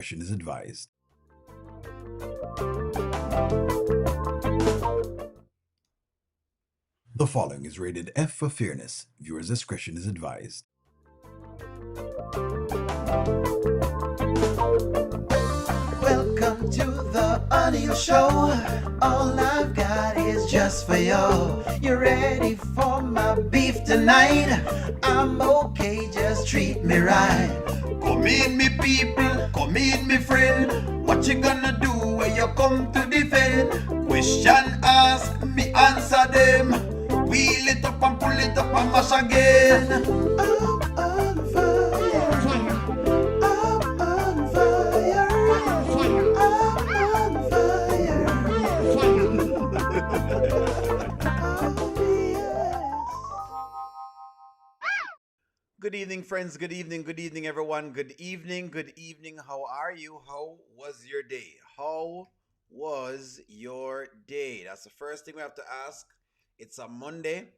Is advised. The following is rated F for fairness. Viewers' discretion is advised. Welcome to the audio show. All I've got is just for you. You ready for my beef tonight? I'm okay, just treat me right. Come in, me people, come in, me friend. What you gonna do when you come to defend? Question ask, me answer them. Wheel it up and pull it up and mash again. I'm on fire. I'm on fire. I'm on fire. Oh, yes. Good evening, friends. Good evening, everyone. Good evening. How are you? How was your day? How was your day? That's the first thing we have to ask. It's a Monday.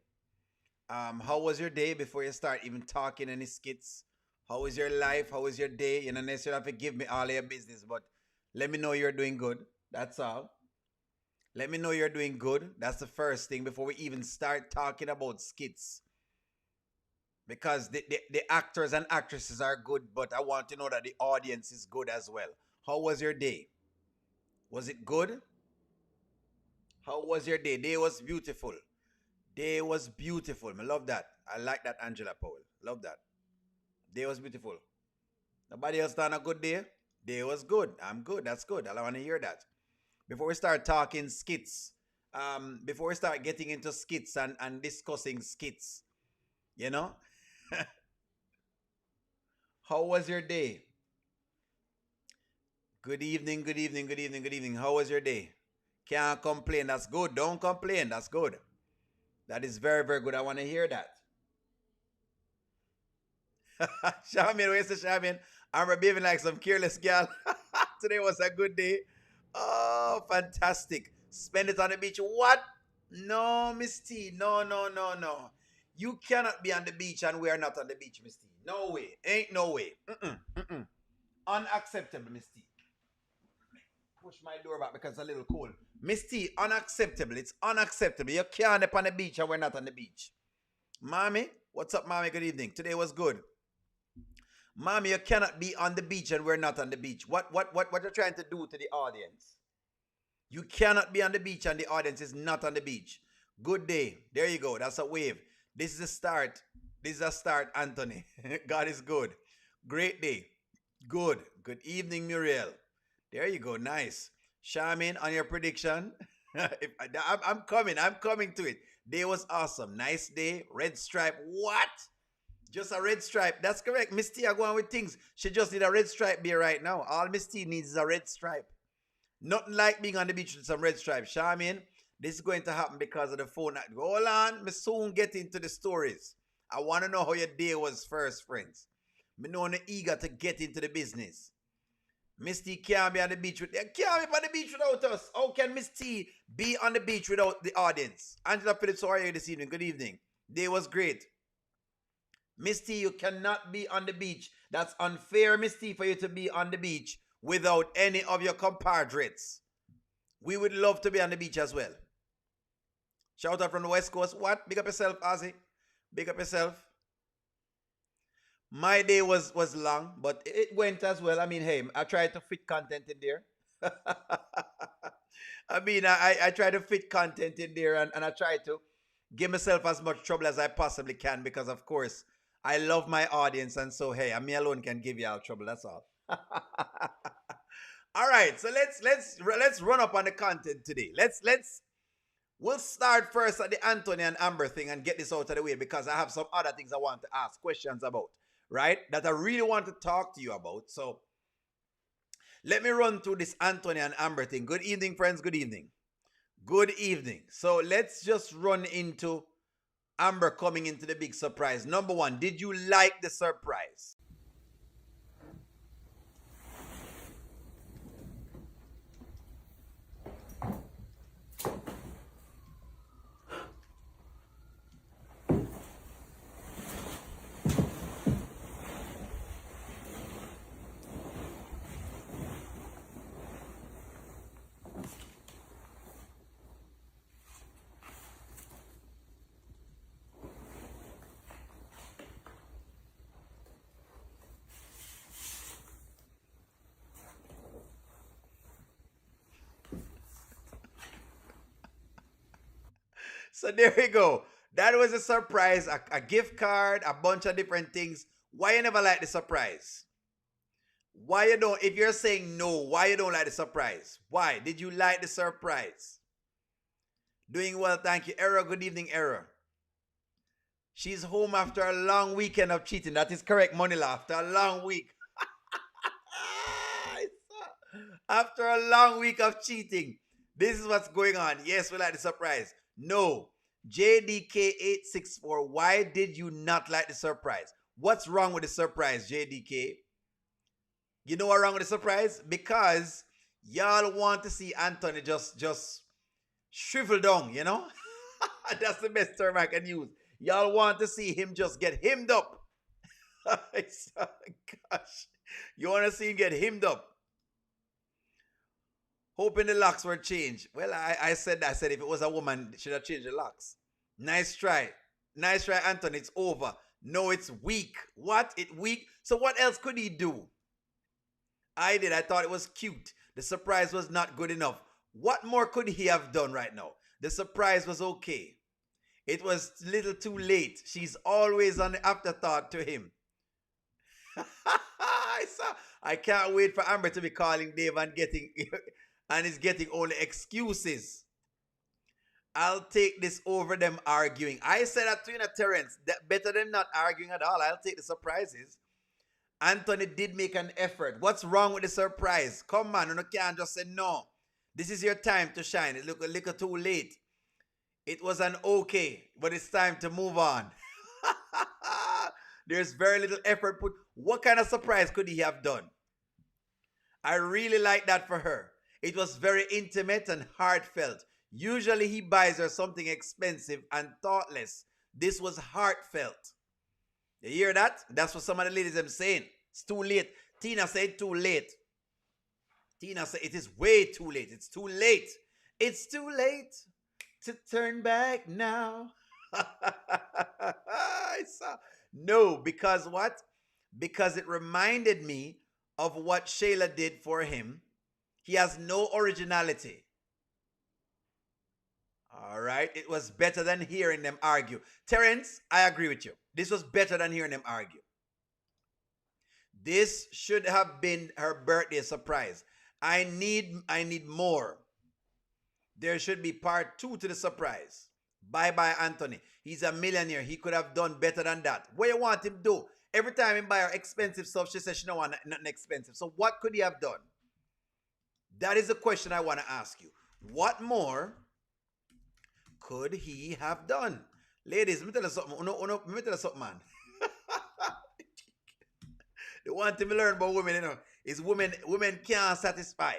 How was your day before you start even talking any skits? How was your life? How was your day? You don't necessarily have to give me all of your business, but let me know you're doing good. That's all. Let me know you're doing good. That's the first thing before we even start talking about skits. Because the actors and actresses are good, but I want to know that the audience is good as well. How was your day? Was it good? How was your day? Day was beautiful. Day was beautiful. I love that. I like that, Angela Powell. Love that. Day was beautiful. Nobody else done a good day? Day was good. I'm good. That's good. I want to hear that. Before we start talking skits, before we start getting into skits and discussing skits, you know, how was your day? Good evening. How was your day? Can't complain. That's good. Don't complain. That's good. That is very, very good. I want to hear that. Shaman, where's the Shaman? I'm behaving like some careless girl. Today was a good day. Oh, fantastic. Spend it on the beach. What? No, Miss T. No. You cannot be on the beach and we are not on the beach, Miss T. No way. Ain't no way. Mm-mm. Unacceptable, Miss T. Push my door back because it's a little cold. Miss T, unacceptable. It's unacceptable. You can't be on the beach and we're not on the beach. Mommy, what's up, Mommy? Good evening. Today was good. Mommy, you cannot be on the beach and we're not on the beach. What you're trying to do to the audience? You cannot be on the beach and the audience is not on the beach. Good day. There you go. That's a wave. This is a start. This is a start, Anthony. God is good. Great day. Good. Good evening, Muriel. There you go. Nice. Charmaine, on your prediction. I'm coming to it. Day was awesome. Nice day. Red stripe. What? Just a red stripe. That's correct. Miss T are going with things. She just need a red stripe beer right now. All Miss T needs is a red stripe. Nothing like being on the beach with some red stripe. Charmaine, this is going to happen because of the phone. Hold on. Me soon get into the stories. I want to know how your day was first, friends. Me know I'm eager to get into the business. Miss T can't be on the beach can't be on the beach without us. How can Miss T be on the beach without the audience? Angela Phillips, how are you this evening? Good evening. Day was great. Miss T, you cannot be on the beach. That's unfair, Miss T, for you to be on the beach without any of your compadres. We would love to be on the beach as well. Shout out from the West Coast. What? Big up yourself, Ozzy. Big up yourself. My day was long, but it went as well. I mean, hey, I tried to fit content in there. I try to fit content in there and I try to give myself as much trouble as I possibly can because, of course, I love my audience. And so, hey, me alone can give you all trouble. That's all. All right. So let's run up on the content today. We'll start first at the Anthony and Amber thing and get this out of the way because I have some other things I want to ask questions about. Right? That I really want to talk to you about. So let me run through this Anthony and Amber thing. Good evening, friends. Good evening. Good evening. So let's just run into Amber coming into the big surprise. Number one, did you like the surprise? So there we go. That was a surprise, a gift card, a bunch of different things. Why you never like the surprise? Why you don't? If you're saying no, why you don't like the surprise? Why did you like the surprise? Doing well, thank you, Error. Good evening, Error. She's home after a long weekend of cheating. That is correct, Monila. After a long week. After a long week of cheating. This is what's going on. Yes, we like the surprise. No. JDK864, why did you not like the surprise? What's wrong with the surprise, JDK? You know what's wrong with the surprise? Because y'all want to see Anthony just shrivel down, you know? That's the best term I can use. Y'all want to see him just get hemmed up. Gosh. You want to see him get hemmed up. Hoping the locks were changed. Well, I said if it was a woman, should have changed the locks. Nice try. Nice try, Anthony. It's over. No, it's weak. What? It weak? So what else could he do? I did. I thought it was cute. The surprise was not good enough. What more could he have done right now? The surprise was okay. It was a little too late. She's always on the afterthought to him. I can't wait for Amber to be calling Dave and getting and is getting only excuses. I'll take this over them arguing. I said that to you, Terrence. That better than not arguing at all. I'll take the surprises. Anthony did make an effort. What's wrong with the surprise? Come on, you can't just say no. This is your time to shine. It looked a little too late. It was an okay, but it's time to move on. There's very little effort put. What kind of surprise could he have done? I really like that for her. It was very intimate and heartfelt. Usually he buys her something expensive and thoughtless. This was heartfelt. You hear that? That's what some of the ladies are saying. It's too late. Tina said too late. Tina said it is way too late. It's too late. It's too late to turn back now. No, because what? Because it reminded me of what Shayla did for him. He has no originality. All right. It was better than hearing them argue. Terrence, I agree with you. This was better than hearing them argue. This should have been her birthday surprise. I need more. There should be part 2 to the surprise. Bye-bye, Anthony. He's a millionaire. He could have done better than that. What you want him to do? Every time he buy her expensive stuff, she says she don't want nothing expensive. So what could he have done? That is the question I want to ask you. What more could he have done? Ladies, let me tell you something. Let me tell you something, man. The one thing we learn about women, is women can't satisfy.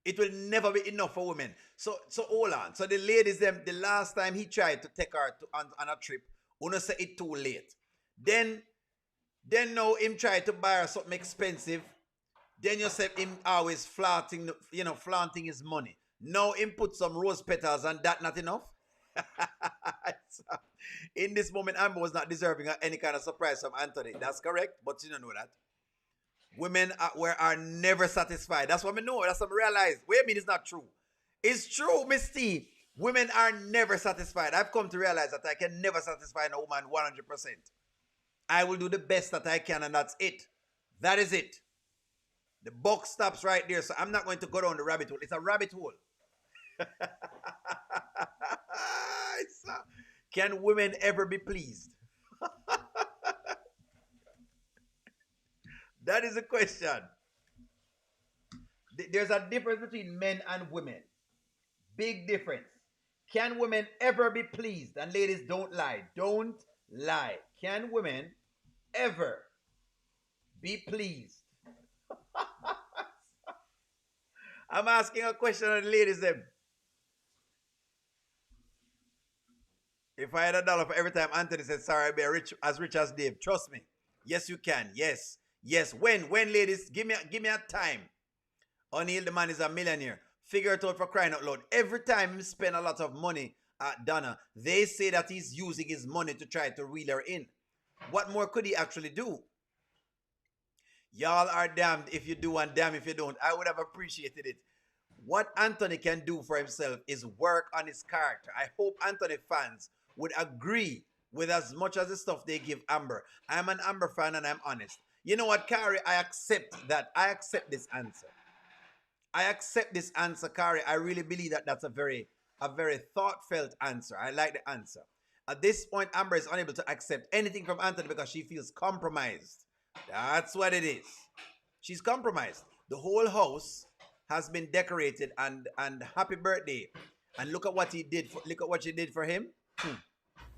It will never be enough for women. So hold on. So the ladies, the last time he tried to take her on a trip, Uno say it too late. Then now him try to buy her something expensive. Then you say him always flaunting his money. Now him put some rose petals and that not enough. In this moment, Amber was not deserving of any kind of surprise from Anthony. That's correct, but you don't know that. Women are never satisfied. That's what I know. That's what I realize. Wait a minute, it's not true. It's true, Miss T. Women are never satisfied. I've come to realize that I can never satisfy a woman 100%. I will do the best that I can, and that's it. That is it. The box stops right there, so I'm not going to go down the rabbit hole. It's a rabbit hole. Can women ever be pleased? That is a question. There's a difference between men and women. Big difference. Can women ever be pleased? And ladies, don't lie. Don't lie. Can women ever be pleased? I'm asking a question of the ladies then. If I had $1 for every time Anthony said, sorry, I'll be as rich as Dave. Trust me. Yes, you can. Yes. Yes. When, ladies, give me a time. O'Neal, the man is a millionaire. Figure it out for crying out loud. Every time he spend a lot of money at Donna, they say that he's using his money to try to reel her in. What more could he actually do? Y'all are damned if you do and damned if you don't. I would have appreciated it. what Anthony can do for himself is work on his character. I hope Anthony fans would agree with as much as the stuff they give Amber. I'm an Amber fan and I'm honest. You know what, Kari? I accept that. I accept this answer. I accept this answer, Kari. I really believe that that's a very thoughtfelt answer. I like the answer. At this point, Amber is unable to accept anything from Anthony because she feels compromised. That's what it is. She's compromised. The whole house has been decorated and happy birthday. And look at what he did. Look at what she did for him.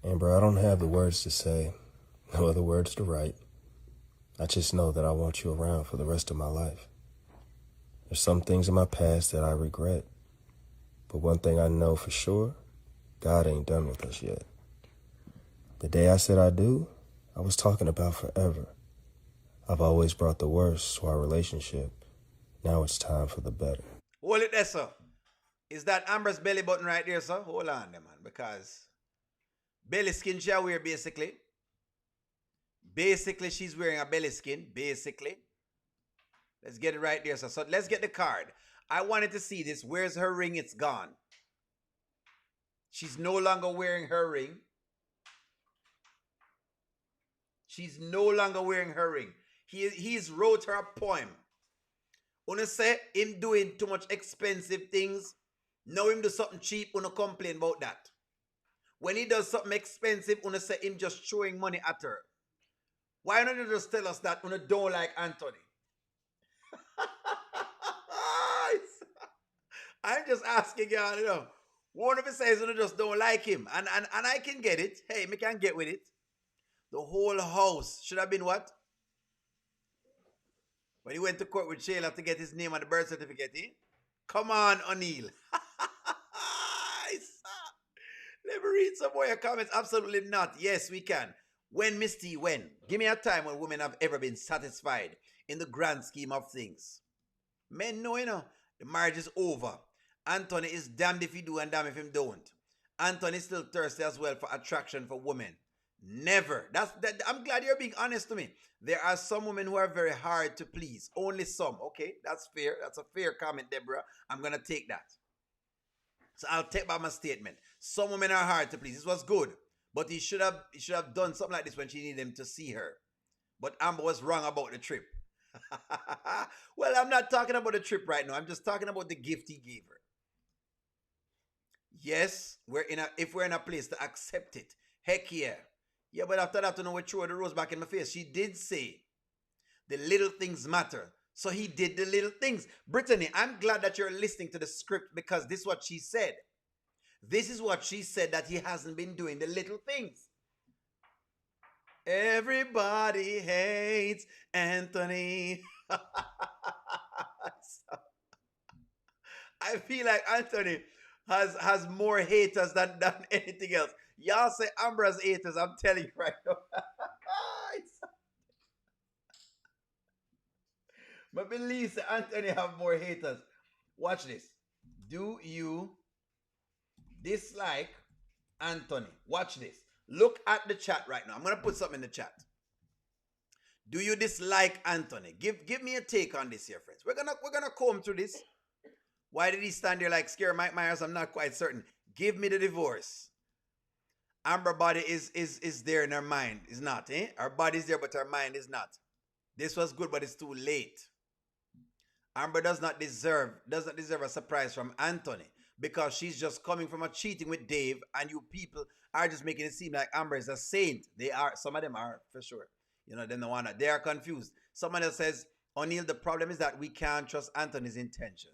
Amber, I don't have the words to say, no other words to write. I just know that I want you around for the rest of my life. There's some things in my past that I regret, but one thing I know for sure, God ain't done with us yet. The day I said I do, I was talking about forever. I've always brought the worst to our relationship. Now it's time for the better. Hold it there, sir. Is that Amber's belly button right there, sir? Hold on there, man, because belly skin shall wear, basically. Basically, she's wearing a belly skin, basically. Let's get it right there, sir. So let's get the card. I wanted to see this. Where's her ring? It's gone. She's no longer wearing her ring. She's no longer wearing her ring. He's wrote her a poem. Wanna say him doing too much expensive things. Now him do something cheap, wanna complain about that. When he does something expensive, wanna say him just throwing money at her. Why don't you just tell us that wanna don't like Anthony? I'm just asking y'all, One of it says wanna just don't like him. And I can get it. Hey, me can get with it. The whole house should have been what? When he went to court with Shayla to get his name on the birth certificate, eh? Come on, O'Neill. Let me read some more your comments. Absolutely not. Yes, we can. When, Misty, when? Give me a time when women have ever been satisfied in the grand scheme of things. Men know, the marriage is over. Anthony is damned if he do and damned if him don't. Anthony is still thirsty as well for attraction for women. Never. I'm glad you're being honest to me. There are some women who are very hard to please. Only some. Okay, that's fair. That's a fair comment, Deborah. I'm going to take that. So I'll take back my statement. Some women are hard to please. This was good. But he should have done something like this when she needed him to see her. But Amber was wrong about the trip. Well, I'm not talking about the trip right now. I'm just talking about the gift he gave her. Yes, if we're in a place to accept it. Heck yeah. Yeah, but after that, we throw the rose back in my face. She did say the little things matter. So he did the little things. Brittany, I'm glad that you're listening to the script because this is what she said. This is what she said, that he hasn't been doing the little things. Everybody hates Anthony. I feel like Anthony has more haters than anything else. Y'all say Amber has haters, I'm telling you right now. I believe Anthony have more haters. Watch this. Do you dislike Anthony? Watch this. Look at the chat right now. I'm going to put something in the chat. Do you dislike Anthony? Give me a take on this here, friends. We're gonna comb through this. Why did he stand there like scare Mike Myers? I'm not quite certain. Give me the divorce. Amber body is there in her mind. Is not, eh? Her body is there, but her mind is not. This was good, but it's too late. Amber does not deserve a surprise from Anthony because she's just coming from a cheating with Dave, and you people are just making it seem like Amber is a saint. They are. Some of them are for sure. They are confused. Someone else says, O'Neill, the problem is that we can't trust Anthony's intentions.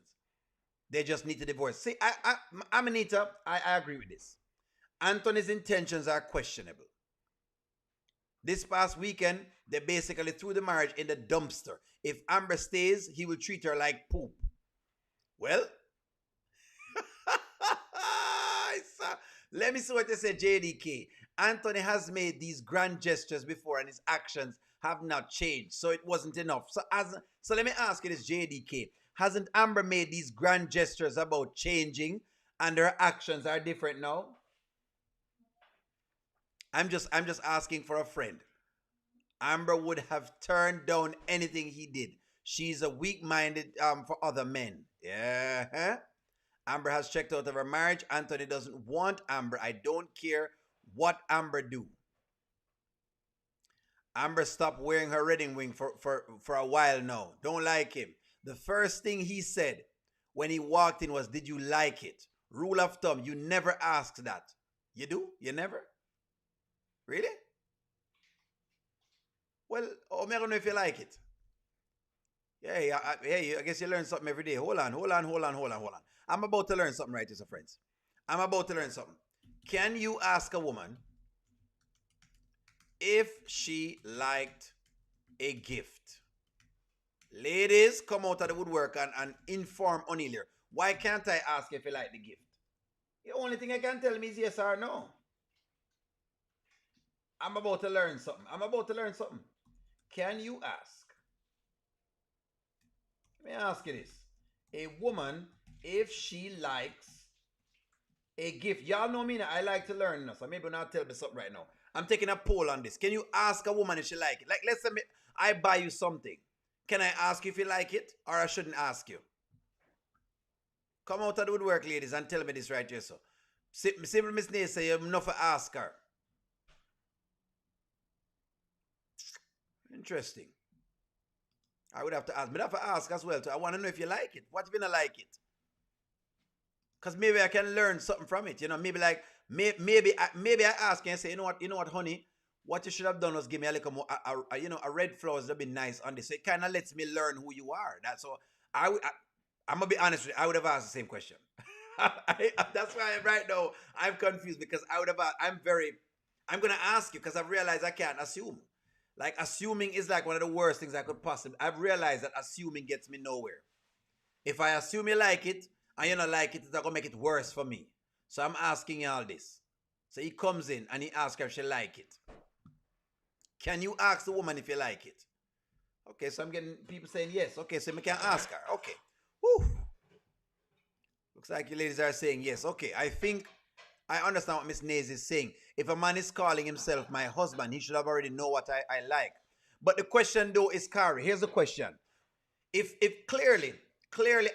They just need to divorce. See, I'm Anita. I agree with this. Anthony's intentions are questionable. This past weekend, they basically threw the marriage in the dumpster. If Amber stays, he will treat her like poop. Well, let me see what they say, JDK. Anthony has made these grand gestures before and his actions have not changed, so it wasn't enough. So let me ask you this, JDK. Hasn't Amber made these grand gestures about changing and her actions are different now? I'm just asking for a friend. Amber would have turned down anything he did. She's a weak-minded for other men. Yeah. Huh? Amber has checked out of her marriage. Anthony doesn't want Amber. I don't care what Amber do. Amber stopped wearing her wedding ring for a while now. Don't like him. The first thing he said when he walked in was, "Did you like it?" Rule of thumb, you never ask that. You do? You never? Really? Well, I don't know if you like it. Yeah, hey, I guess you learn something every day. Hold on, hold on, hold on, hold on, hold on. I'm about to learn something right here, friends. I'm about to learn something. Can you ask a woman if she liked a gift? Ladies, come out of the woodwork and inform O'Neill. Why can't I ask if you like the gift? The only thing I can tell me is yes or no. I'm about to learn something. I'm about to learn something. Can you ask? Let me ask you this. A woman, if she likes a gift, y'all know me now, I like to learn now, so maybe not tell me something right now. I'm taking a poll on this. Can you ask a woman if she like it? Like, let's say I buy you something. Can I ask you if you like it, or I shouldn't ask you? Come out of the woodwork, ladies, and tell me this right here, so. Simple Miss Nay say you're enough to ask her. Interesting. I would have to ask. But I have to ask as well. Too. I want to know if you like it. What if you don't like it? Because maybe I can learn something from it. You know, maybe like maybe I ask and say, you know what, honey, what you should have done was give me a little more, a red flowers that'd be nice on this. So it kind of lets me learn who you are. That's all. I'm gonna be honest with you. I would have asked the same question. That's why right now I'm confused because I would have. I'm gonna ask you because I've realized I can't assume. Like assuming is like one of the worst things I could possibly. I've realized that assuming gets me nowhere. If I assume you like it and you don't like it, it's gonna make it worse for me. So I'm asking you all this. So he comes in and he asks her if she like it. Can you ask the woman if you like it? Okay, so I'm getting people saying yes. Okay, so we can ask her. Okay. Whew. Looks like you ladies are saying yes. Okay, I think I understand what Miss Naze is saying. If a man is calling himself my husband, he should have already know what I like. But the question though is, Kari, here's the question. If clearly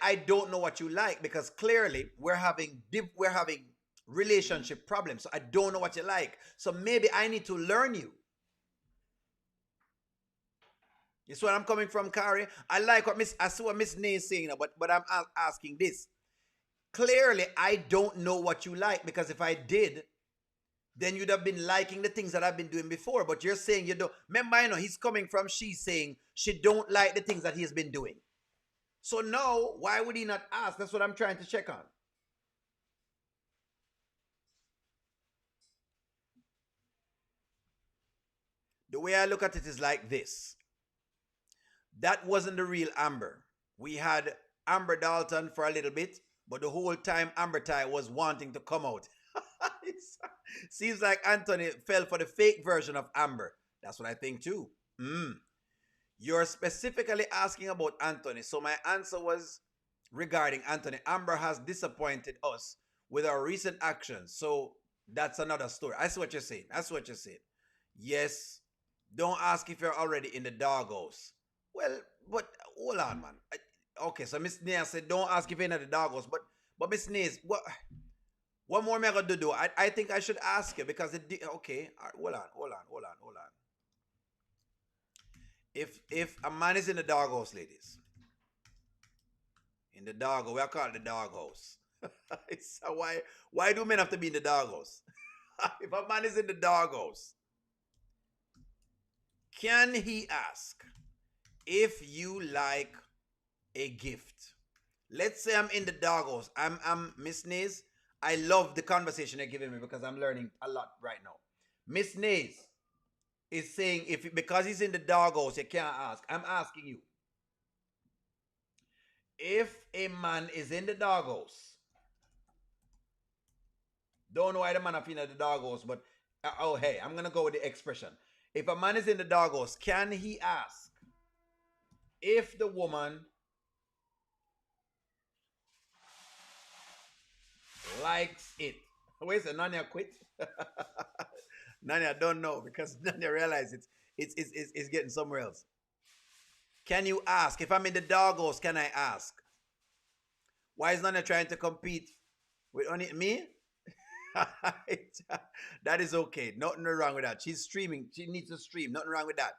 I don't know what you like because clearly we're having relationship problems. So I don't know what you like. So maybe I need to learn you. You see where I'm coming from, Kari? I like I see what Miss Nay is saying, but I'm asking this. Clearly, I don't know what you like because if I did, then you'd have been liking the things that I've been doing before. But you're saying you don't. Remember, I know he's coming from she's saying she don't like the things that he's been doing. So now, why would he not ask? That's what I'm trying to check on. The way I look at it is like this. That wasn't the real Amber. We had Amber Dalton for a little bit, but the whole time Amber Ty was wanting to come out. Seems like Anthony fell for the fake version of Amber. That's what I think too. You're specifically asking about Anthony. So my answer was regarding Anthony. Amber has disappointed us with our recent actions. So that's another story. I see what you're saying. That's what you're saying. Yes. Don't ask if you're already in the doghouse. Well, but hold on, man. Okay, so Miss Nair said don't ask if you're in the doghouse. But Miss Nair, what more am I gonna do? I think I should ask you because okay. Hold on. If a man is in the doghouse, ladies, in the doghouse, we are called the doghouse. So why do men have to be in the doghouse? If a man is in the doghouse, can he ask if you like a gift? Let's say I'm in the doghouse. I'm Miss Nays. I love the conversation you're giving me because I'm learning a lot right now. Miss Nays is saying because he's in the doghouse, you can't ask. I'm asking you. If a man is in the doghouse, don't know why the man is in the doghouse, but hey, I'm gonna go with the expression. If a man is in the doghouse, can he ask if the woman likes it? Where's the Nanya quit? Nanya don't know because Nanya realizes it's getting somewhere else. Can you ask? If I'm in the doghouse, can I ask? Why is Nana trying to compete with only me? That is okay. Nothing wrong with that. She's streaming. She needs to stream. Nothing wrong with that.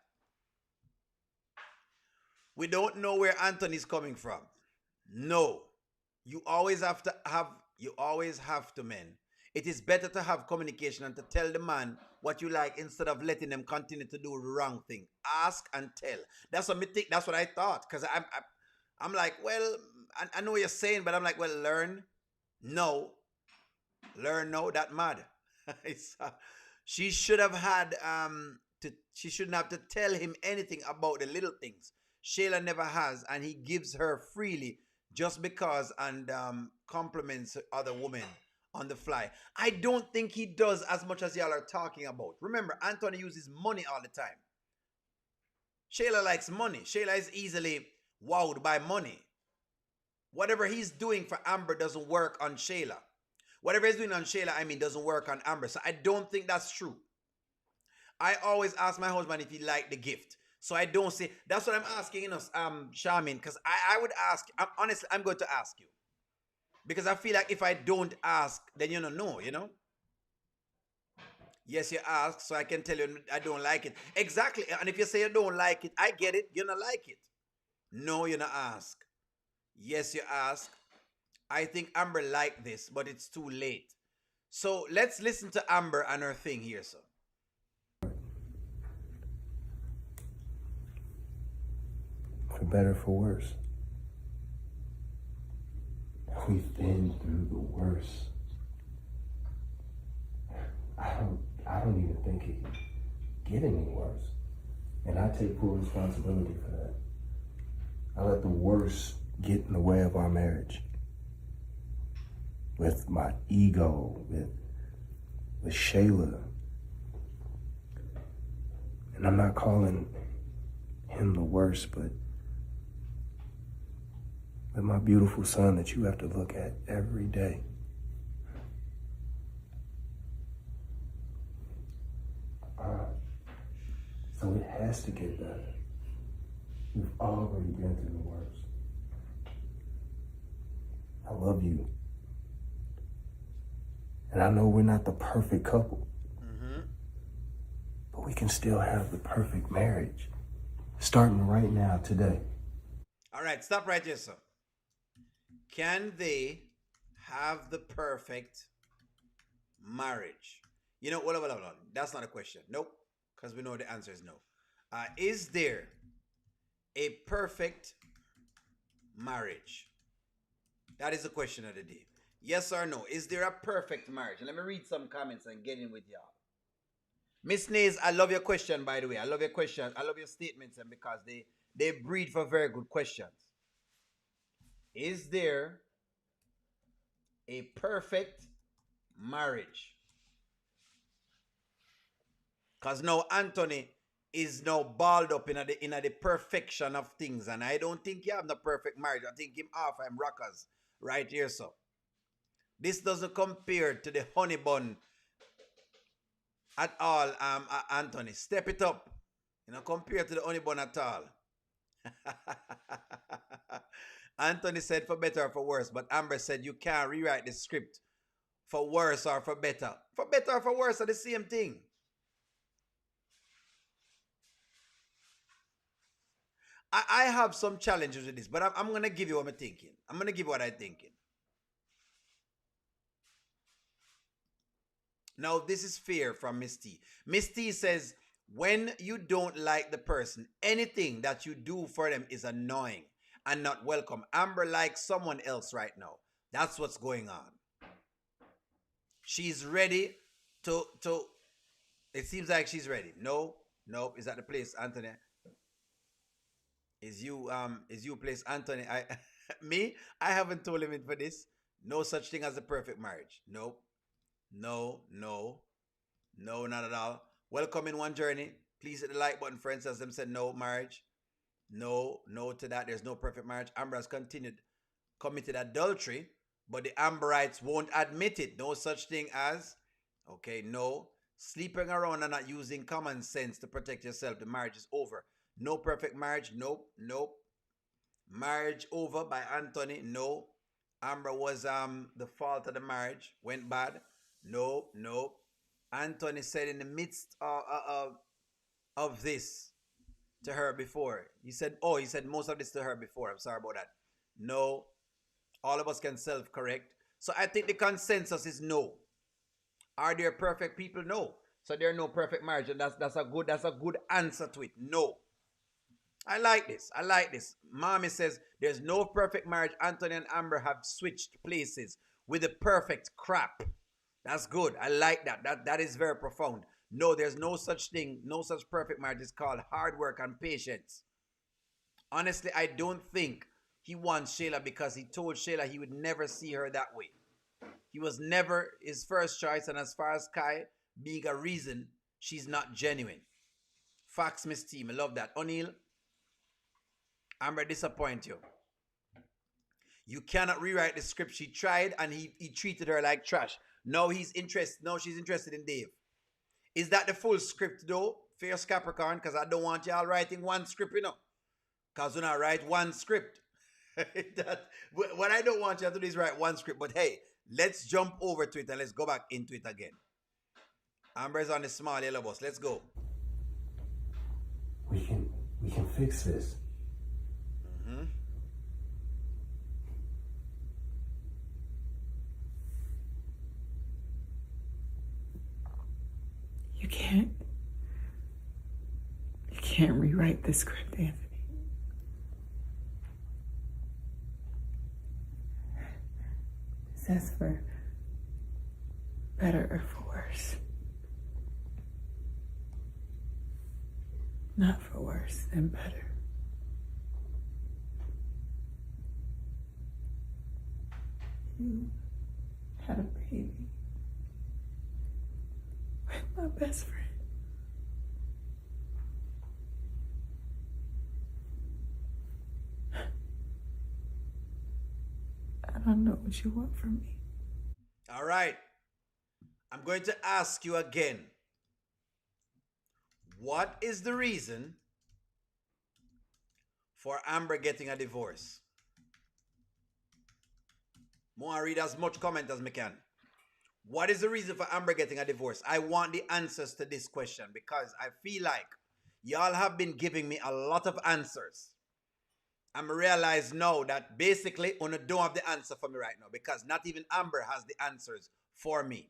We don't know where Anthony's coming from. No. You always have to have, you always have to, men. It is better to have communication and to tell the man what you like instead of letting them continue to do the wrong thing. Ask and tell. That's what me think. That's what I thought. Because I'm like, well, I know what you're saying, but I'm like, well, learn. No. Learn no. That mad. She should have had she shouldn't have to tell him anything about the little things. Shayla never has, and he gives her freely just because and compliments other women on the fly. I don't think he does as much as y'all are talking about. Remember, Anthony uses money all the time. Shayla likes money. Shayla is easily wowed by money. Whatever he's doing for Amber doesn't work on Shayla. Whatever he's doing on Shayla, doesn't work on Amber. So I don't think that's true. I always ask my husband if he liked the gift. So I don't say, that's what I'm asking, Charmaine, because I would ask, honestly, I'm going to ask you. Because I feel like if I don't ask, then you don't know, you know? Yes, you ask, so I can tell you I don't like it. Exactly. And if you say you don't like it, I get it, you don't like it. No, you don't ask. Yes, you ask. I think Amber liked this, but it's too late. So let's listen to Amber and her thing here, sir. For better, for worse. We've been through the worst. I don't even think it can get any worse. And I take full responsibility for that. I let the worst get in the way of our marriage. With my ego, with Shayla. And I'm not calling him the worst, but with my beautiful son that you have to look at every day. So it has to get better. We've already been through the worst. I love you. And I know we're not the perfect couple. But we can still have the perfect marriage. Starting right now, today. All right, stop right there, sir. Can they have the perfect marriage? You know, hold on. That's not a question. Nope, because we know the answer is no. Is there a perfect marriage? That is the question of the day. Yes or no? Is there a perfect marriage? And let me read some comments and get in with y'all. Miss Nays, I love your question, by the way. I love your question. I love your statements, and because they breed for very good questions. Is there a perfect marriage? Because now Anthony is now balled up in the perfection of things, and I don't think you have the perfect marriage. I think him off I'm rockers right here, so. This doesn't compare to the honey bun at all, Anthony. Step it up. You know, compare to the honey bun at all. Anthony said for better or for worse, but Amber said you can't rewrite the script for worse or for better. For better or for worse are the same thing. I have some challenges with this, but I'm going to give you what I'm thinking. I'm going to give you what I'm thinking. Now, this is fair from Miss T. Miss T says, when you don't like the person, anything that you do for them is annoying and not welcome. Amber likes someone else right now. That's what's going on. She's ready to it seems like she's ready. No, is that the place, Anthony? Is you place, Anthony? I haven't told him for this. No such thing as a perfect marriage. Nope. No, not at all. Welcome in one journey. Please hit the like button, friends, as them said no marriage. No to that. There's no perfect marriage. Amber has committed adultery, but the Amberites won't admit it. No such thing as, okay, no. Sleeping around and not using common sense to protect yourself. The marriage is over. No perfect marriage. Nope. Nope. Marriage over by Anthony. No. Amber was the fault of the marriage. Went bad. Nope. Nope. Anthony said in the midst of this to her before. He said most of this to her before. I'm sorry about that. No. All of us can self correct. So I think the consensus is no. Are there perfect people? No. So there are no perfect marriage, and that's a good answer to it. No. I like this. I like this. Mommy says there's no perfect marriage. Anthony and Amber have switched places with the perfect crap. That's good. I like that. That is very profound. No, there's no such thing, no such perfect marriage. It's called hard work and patience. Honestly, I don't think he wants Shayla because he told Shayla he would never see her that way. He was never his first choice, and as far as Kai being a reason, she's not genuine. Facts, Miss Team. I love that. O'Neill, Amber disappoint you. You cannot rewrite the script. She tried and he treated her like trash. Now he's interested. Now she's interested in Dave. Is that the full script though? Fierce Capricorn, because I don't want y'all writing one script, Because when I write one script, what I don't want you to do is write one script. But hey, let's jump over to it and let's go back into it again. Amber's on the small yellow bus. Let's go. We can fix this. Mm-hmm. You can't rewrite the script, Anthony. That's for better or for worse. Not for worse than better. You had a baby with my best friend. I don't know what you want from me. All right. I'm going to ask you again. What is the reason for Amber getting a divorce? I want to read as much comment as I can. What is the reason for Amber getting a divorce? I want the answers to this question because I feel like y'all have been giving me a lot of answers. I'm realize now that basically Una don't have the answer for me right now because not even Amber has the answers for me.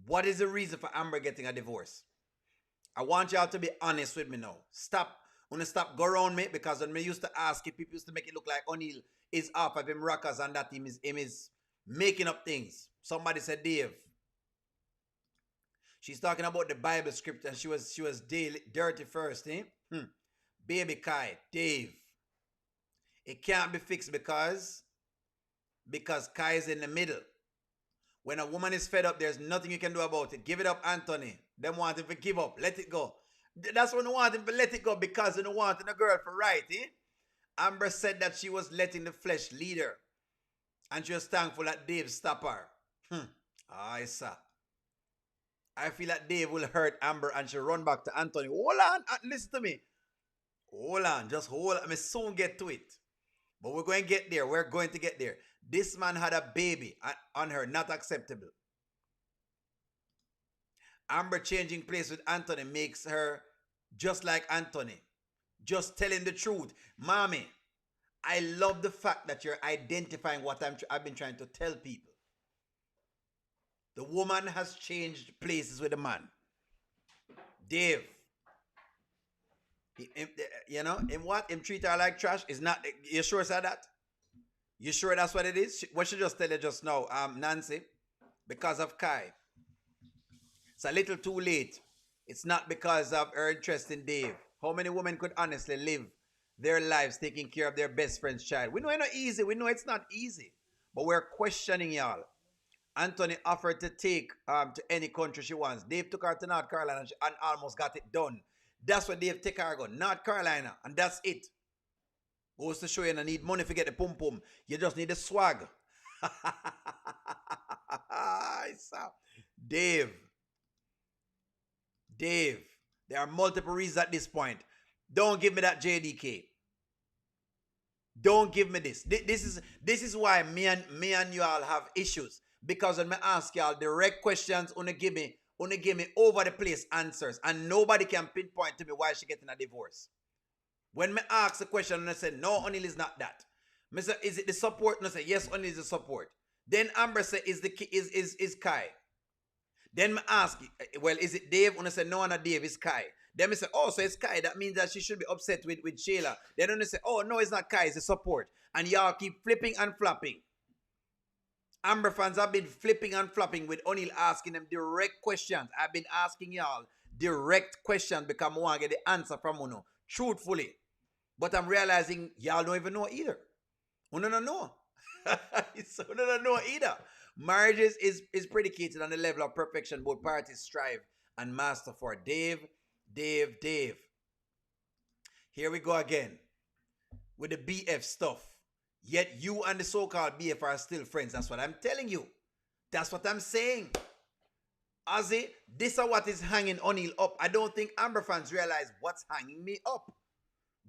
What is the reason for Amber getting a divorce? I want y'all to be honest with me now. Stop go around me because when me used to ask it, people used to make it look like O'Neill is off of him rockers and that him is making up things. Somebody said Dave. She's talking about the Bible script and she was dirty first, eh? Baby Kai, Dave. It can't be fixed because Kai is in the middle. When a woman is fed up, there's nothing you can do about it. Give it up, Anthony. Them want him to give up. Let it go. That's when they want him to let it go because they don't want a girl for right, eh? Amber said that she was letting the flesh lead her. And she was thankful that Dave stopped her. I saw. I feel that Dave will hurt Amber and she'll run back to Anthony. Hold on. Listen to me. Hold on. Just hold on. I may soon get to it. But we're going to get there. We're going to get there. This man had a baby on her. Not acceptable. Amber changing place with Anthony makes her just like Anthony. Just telling the truth. Mommy, I love the fact that you're identifying what I've been trying to tell people. The woman has changed places with the man. Dave. In what? Him treat her like trash? Is not. You sure said that? You sure that's what it is? What she just tell you just now, Nancy? Because of Kai. It's a little too late. It's not because of her interest in Dave. How many women could honestly live their lives taking care of their best friend's child? We know it's not easy. We know it's not easy. But we're questioning y'all. Anthony offered to take to any country she wants. Dave took her to North Carolina and almost got it done. That's what Dave take her go. North Carolina. And that's it. Goes to show you don't need money to get the pum pum. You just need the swag. Dave. There are multiple reasons at this point. Don't give me that JDK. Don't give me this. This is why me and you all have issues. Because when I ask y'all direct questions, wanna give me over the place answers, and nobody can pinpoint to me why she getting a divorce. When me ask a question and I say no, O'Neal is not that. Me say, is it the support? And I say yes, O'Neal is the support. Then Amber say is Kai. Then me ask, well, is it Dave? And I say no, not Dave, it's Kai. Then me say, oh, so it's Kai. That means that she should be upset with Shayla. Then I say, oh no, it's not Kai, it's the support. And y'all keep flipping and flopping. Amber fans have been flipping and flopping with O'Neal asking them direct questions. I've been asking y'all direct questions because I want to get the answer from Uno truthfully. But I'm realizing y'all don't even know either. Uno don't know. So Uno don't know either. Marriages is predicated on the level of perfection both parties strive and master for. Dave. Here we go again with the BF stuff. Yet you and the so-called BF are still friends. That's what I'm telling you. That's what I'm saying. Ozzy, this is what is hanging O'Neal up. I don't think Amber fans realize what's hanging me up.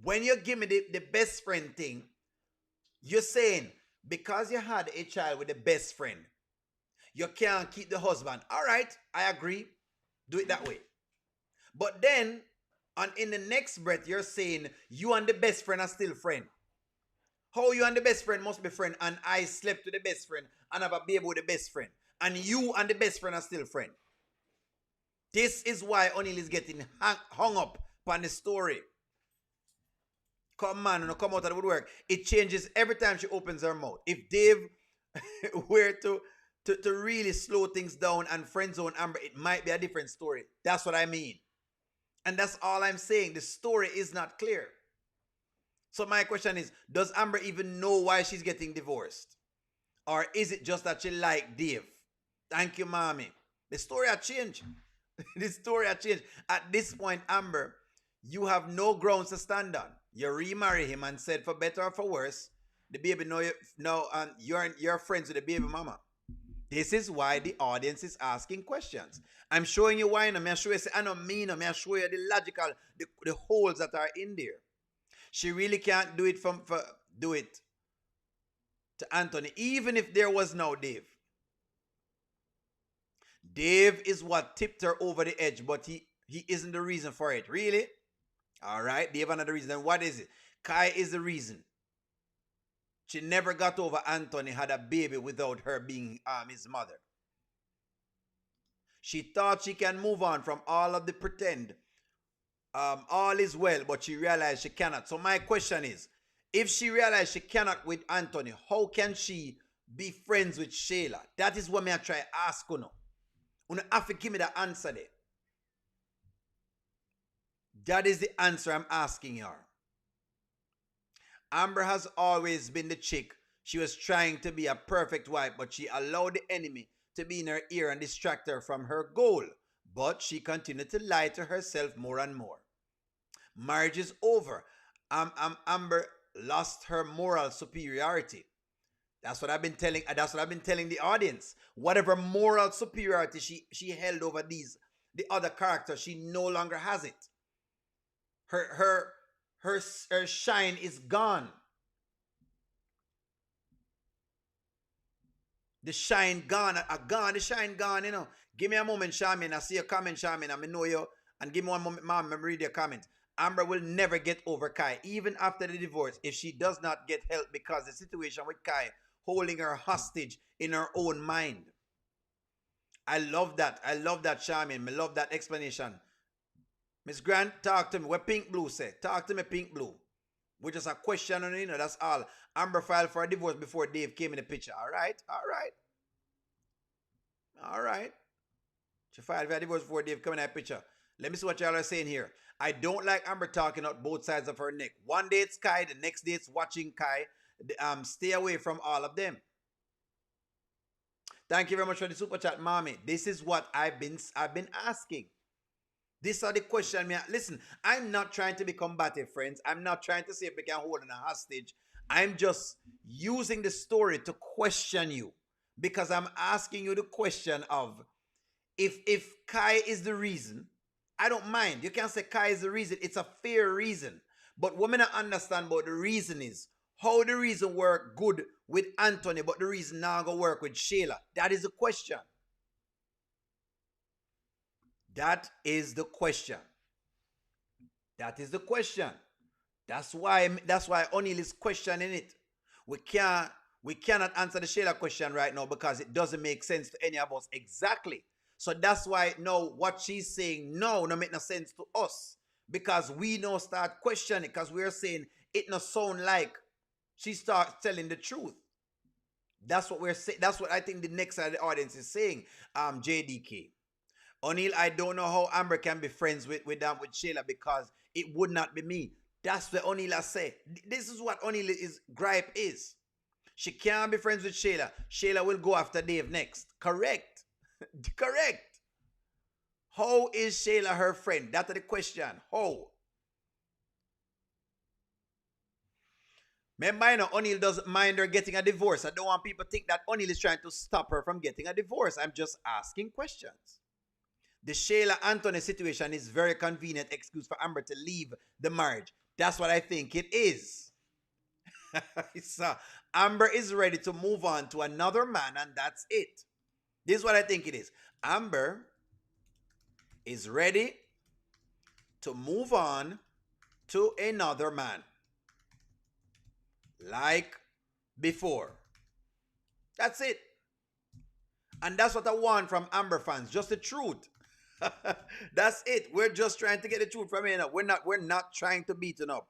When you give me the best friend thing, you're saying because you had a child with the best friend, you can't keep the husband. All right, I agree. Do it that way. But then, in the next breath, you're saying you and the best friend are still friends. How you and the best friend must be friends, and I slept with the best friend and have a baby with the best friend, and you and the best friend are still friends. This is why O'Neal is getting hung up on the story. Come on, come out of the woodwork. It changes every time she opens her mouth. If Dave were to really slow things down and friend zone Amber, it might be a different story. That's what I mean. And that's all I'm saying. The story is not clear. So my question is, does Amber even know why she's getting divorced? Or is it just that she like Dave? Thank you, mommy. The story has changed. The story has changed. At this point, Amber, you have no grounds to stand on. You remarry him and said, for better or for worse, the baby you're friends with the baby mama. This is why the audience is asking questions. I'm showing you why. I'm showing you, I don't mean, I'm showing you the logical, the holes that are in there. She really can't do it do it to Anthony, even if there was no Dave. Dave is what tipped her over the edge, but he isn't the reason for it. Really? All right, Dave another reason. Then what is it? Kai is the reason. She never got over Anthony had a baby without her being his mother. She thought she can move on from all of the pretend. All is well, but she realized she cannot. So my question is, if she realized she cannot with Anthony, how can she be friends with Shayla? That is what I try to ask you now. You have to give me the answer there. That is the answer I'm asking her. Amber has always been the chick. She was trying to be a perfect wife, but she allowed the enemy to be in her ear and distract her from her goal. But she continued to lie to herself more and more. Marriage is over. Amber lost her moral superiority. That's what I've been telling. That's what I've been telling the audience. Whatever moral superiority she held over the other characters, she no longer has it. Her shine is gone. The shine gone. The shine gone, you know. Give me a moment, Charmaine. I see your comment, Charmaine. I know you. And give me one moment, Mom. Let me read your comment. Amber will never get over Kai, even after the divorce, if she does not get help, because the situation with Kai holding her hostage in her own mind. I love that. I love that, Charmaine. I love that explanation. Miss Grant, talk to me. What Pink Blue say? Talk to me, Pink Blue. Which is a question, you know, that's all. Amber filed for a divorce before Dave came in the picture. All right? All right. All right. She filed for a divorce before Dave came in that picture. Let me see what y'all are saying here. I don't like Amber talking out both sides of her neck. One day it's Kai, the next day it's watching Kai. Stay away from all of them. Thank you very much for the super chat, mommy. This is what I've been asking. These are the questions. Listen, I'm not trying to be combative, friends. I'm not trying to say if we can hold in a hostage. I'm just using the story to question you, because I'm asking you the question of if Kai is the reason, I don't mind. You can say Kai is the reason. It's a fair reason. But what I understand about the reason is how the reason work good with Anthony, but the reason now go work with Sheila. That is the question. That is the question. That is the question. That's why O'Neill is questioning it. We cannot answer the Sheila question right now because it doesn't make sense to any of us exactly. So that's why now what she's saying no make no sense to us. Because we now start questioning because we're saying it no sound like she starts telling the truth. That's what we're saying. That's what I think the next side of the audience is saying. JDK. O'Neill, I don't know how Amber can be friends with Sheila because it would not be me. That's what O'Neill has said. This is what O'Neill's gripe is. She can't be friends with Sheila. Sheila will go after Dave next. Correct. Correct. How is Sheila her friend? That's the question. How? Remember, you know, O'Neill doesn't mind her getting a divorce. I don't want people to think that O'Neill is trying to stop her from getting a divorce. I'm just asking questions. The Sheila Anthony situation is very convenient excuse for Amber to leave the marriage. That's what I think it is. So Amber is ready to move on to another man, and that's it. This is what I think it is. Amber is ready to move on to another man. Like before. That's it. And that's what I want from Amber fans. Just the truth. That's it. We're just trying to get the truth from here. We're not trying to beat it up.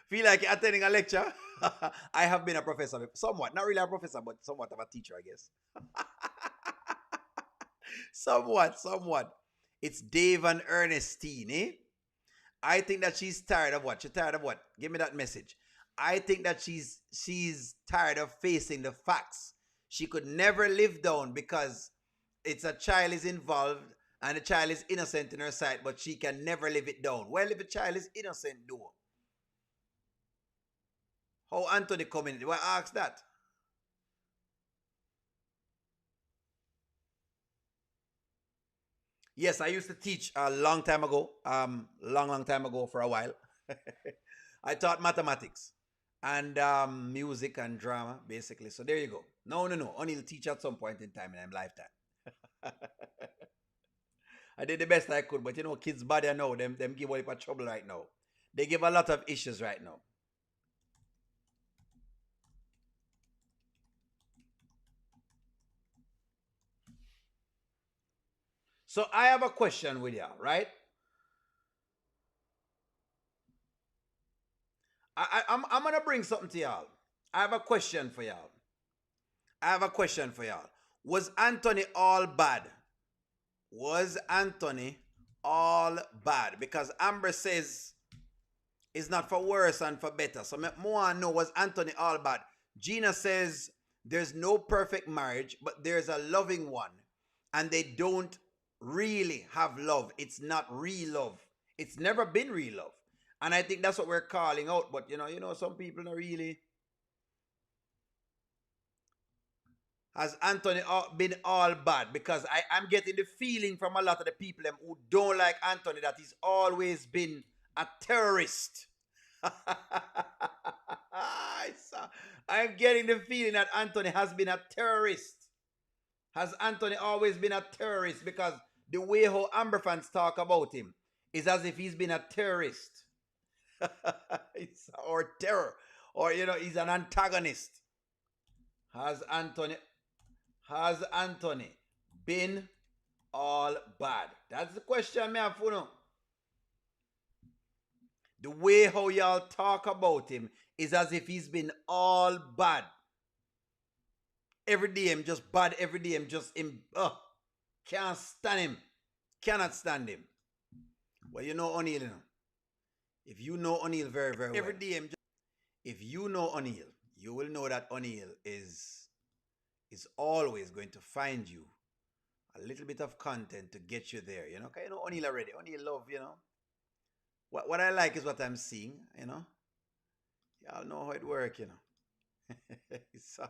Feel like you're attending a lecture? I have been a professor before. Somewhat. Not really a professor, but somewhat of a teacher, I guess. Somewhat. It's Dave and Ernestine, eh? I think that she's tired of what? She's tired of what? Give me that message. I think that she's tired of facing the facts. She could never live down because it's a child is involved and the child is innocent in her sight, but she can never live it down. Well, if the child is innocent, do. How Anthony come in? Well, ask that. Yes, I used to teach a long time ago. Long time ago for a while. I taught mathematics and music and drama, basically. So there you go. No. Only to teach at some point in time in my lifetime. I did the best I could, but you know, kids' body I know them give a lot of trouble right now. They give a lot of issues right now. So I have a question with y'all, right? I'm gonna bring something to y'all. I have a question for y'all. Was Anthony all bad? Was Anthony all bad? Because Amber says it's not for worse and for better. So I want to know, was Anthony all bad? Gina says there's no perfect marriage, but there's a loving one. And they don't really have love. It's not real love. It's never been real love. And I think that's what we're calling out. But you know, some people are really. Has Anthony been all bad? Because I'm getting the feeling from a lot of the people who don't like Anthony that he's always been a terrorist. I'm getting the feeling that Anthony has been a terrorist. Has Anthony always been a terrorist? Because the way how Amber fans talk about him is as if he's been a terrorist. Or terror. Or, you know, he's an antagonist. Has Anthony been all bad? That's the question me have for now. The way how y'all talk about him is as if he's been all bad. Every day him just bad. Every day him just him. Can't stand him. Cannot stand him. Well, you know O'Neill, you know. If you know O'Neill very, very well. Every day him just, if you know O'Neill, you will know that O'Neill is always going to find you a little bit of content to get you there, you know. Because you know O'Neill already. O'Neill love, you know. What I like is what I'm seeing, you know. Y'all know how it works, you know. So,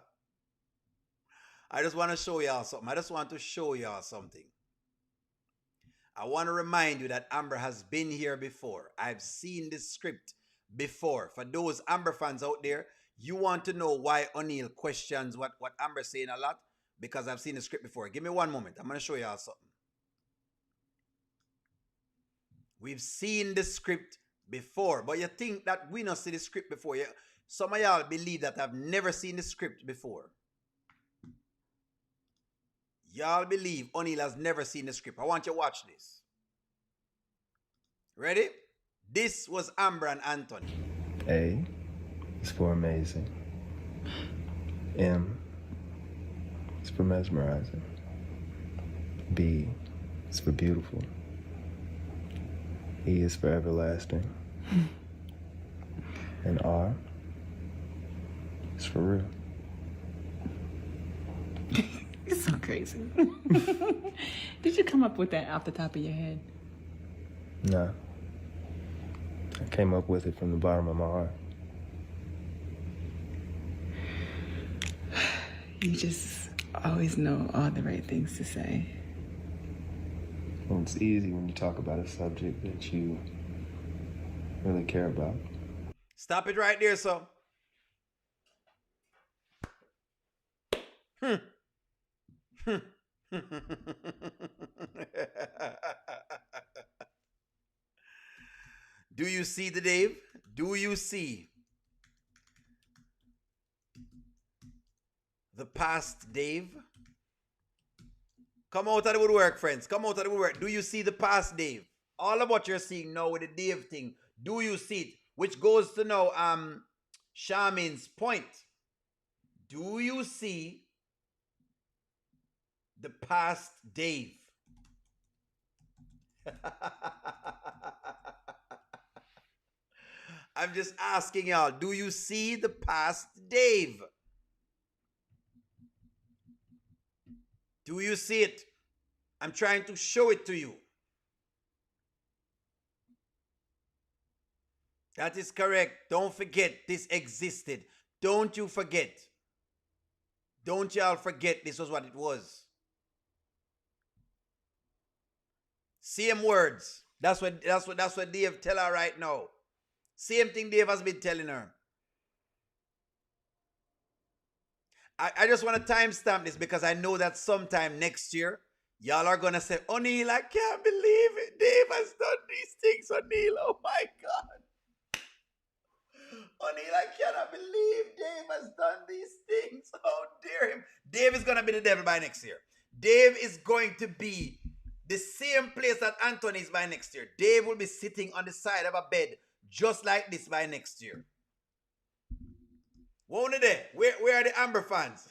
I just want to show y'all something. I just want to show y'all something. I want to remind you that Amber has been here before. I've seen this script before. For those Amber fans out there, you want to know why O'Neal questions what Amber's saying a lot? Because I've seen the script before. Give me one moment. I'm going to show y'all something. We've seen the script before, but you think that we not see the script before. Some of y'all believe that I've never seen the script before. Y'all believe O'Neal has never seen the script. I want you to watch this. Ready? This was Amber and Anthony. A is for amazing. M is for mesmerizing. B is for beautiful. E is for everlasting. And R is for real. You're so crazy. Did you come up with that off the top of your head? Nah. I came up with it from the bottom of my heart. You just always know all the right things to say. Well, it's easy when you talk about a subject that you really care about. Stop it right there, sir. Do you see the Dave? Do you see the past Dave? Come out of the woodwork, friends. Come out of the woodwork. Do you see the past Dave? All of what you're seeing now with the Dave thing. Do you see it? Which goes to now Charmaine's point. Do you see the past Dave? I'm just asking y'all, do you see the past Dave? Do you see it? I'm trying to show it to you. That is correct. Don't forget this existed. Don't you forget. Don't y'all forget this was what it was. Same words. That's what Dave tell her right now. Same thing Dave has been telling her. I just want to timestamp this because I know that sometime next year, y'all are going to say, O'Neal, I can't believe it. Dave has done these things, O'Neal. Oh my God. O'Neal, I cannot believe Dave has done these things. Oh dear him. Dave is going to be the devil by next year. Dave is going to be the same place that Anthony is by next year. Dave will be sitting on the side of a bed just like this by next year. Won't it there? Where are the Amber fans?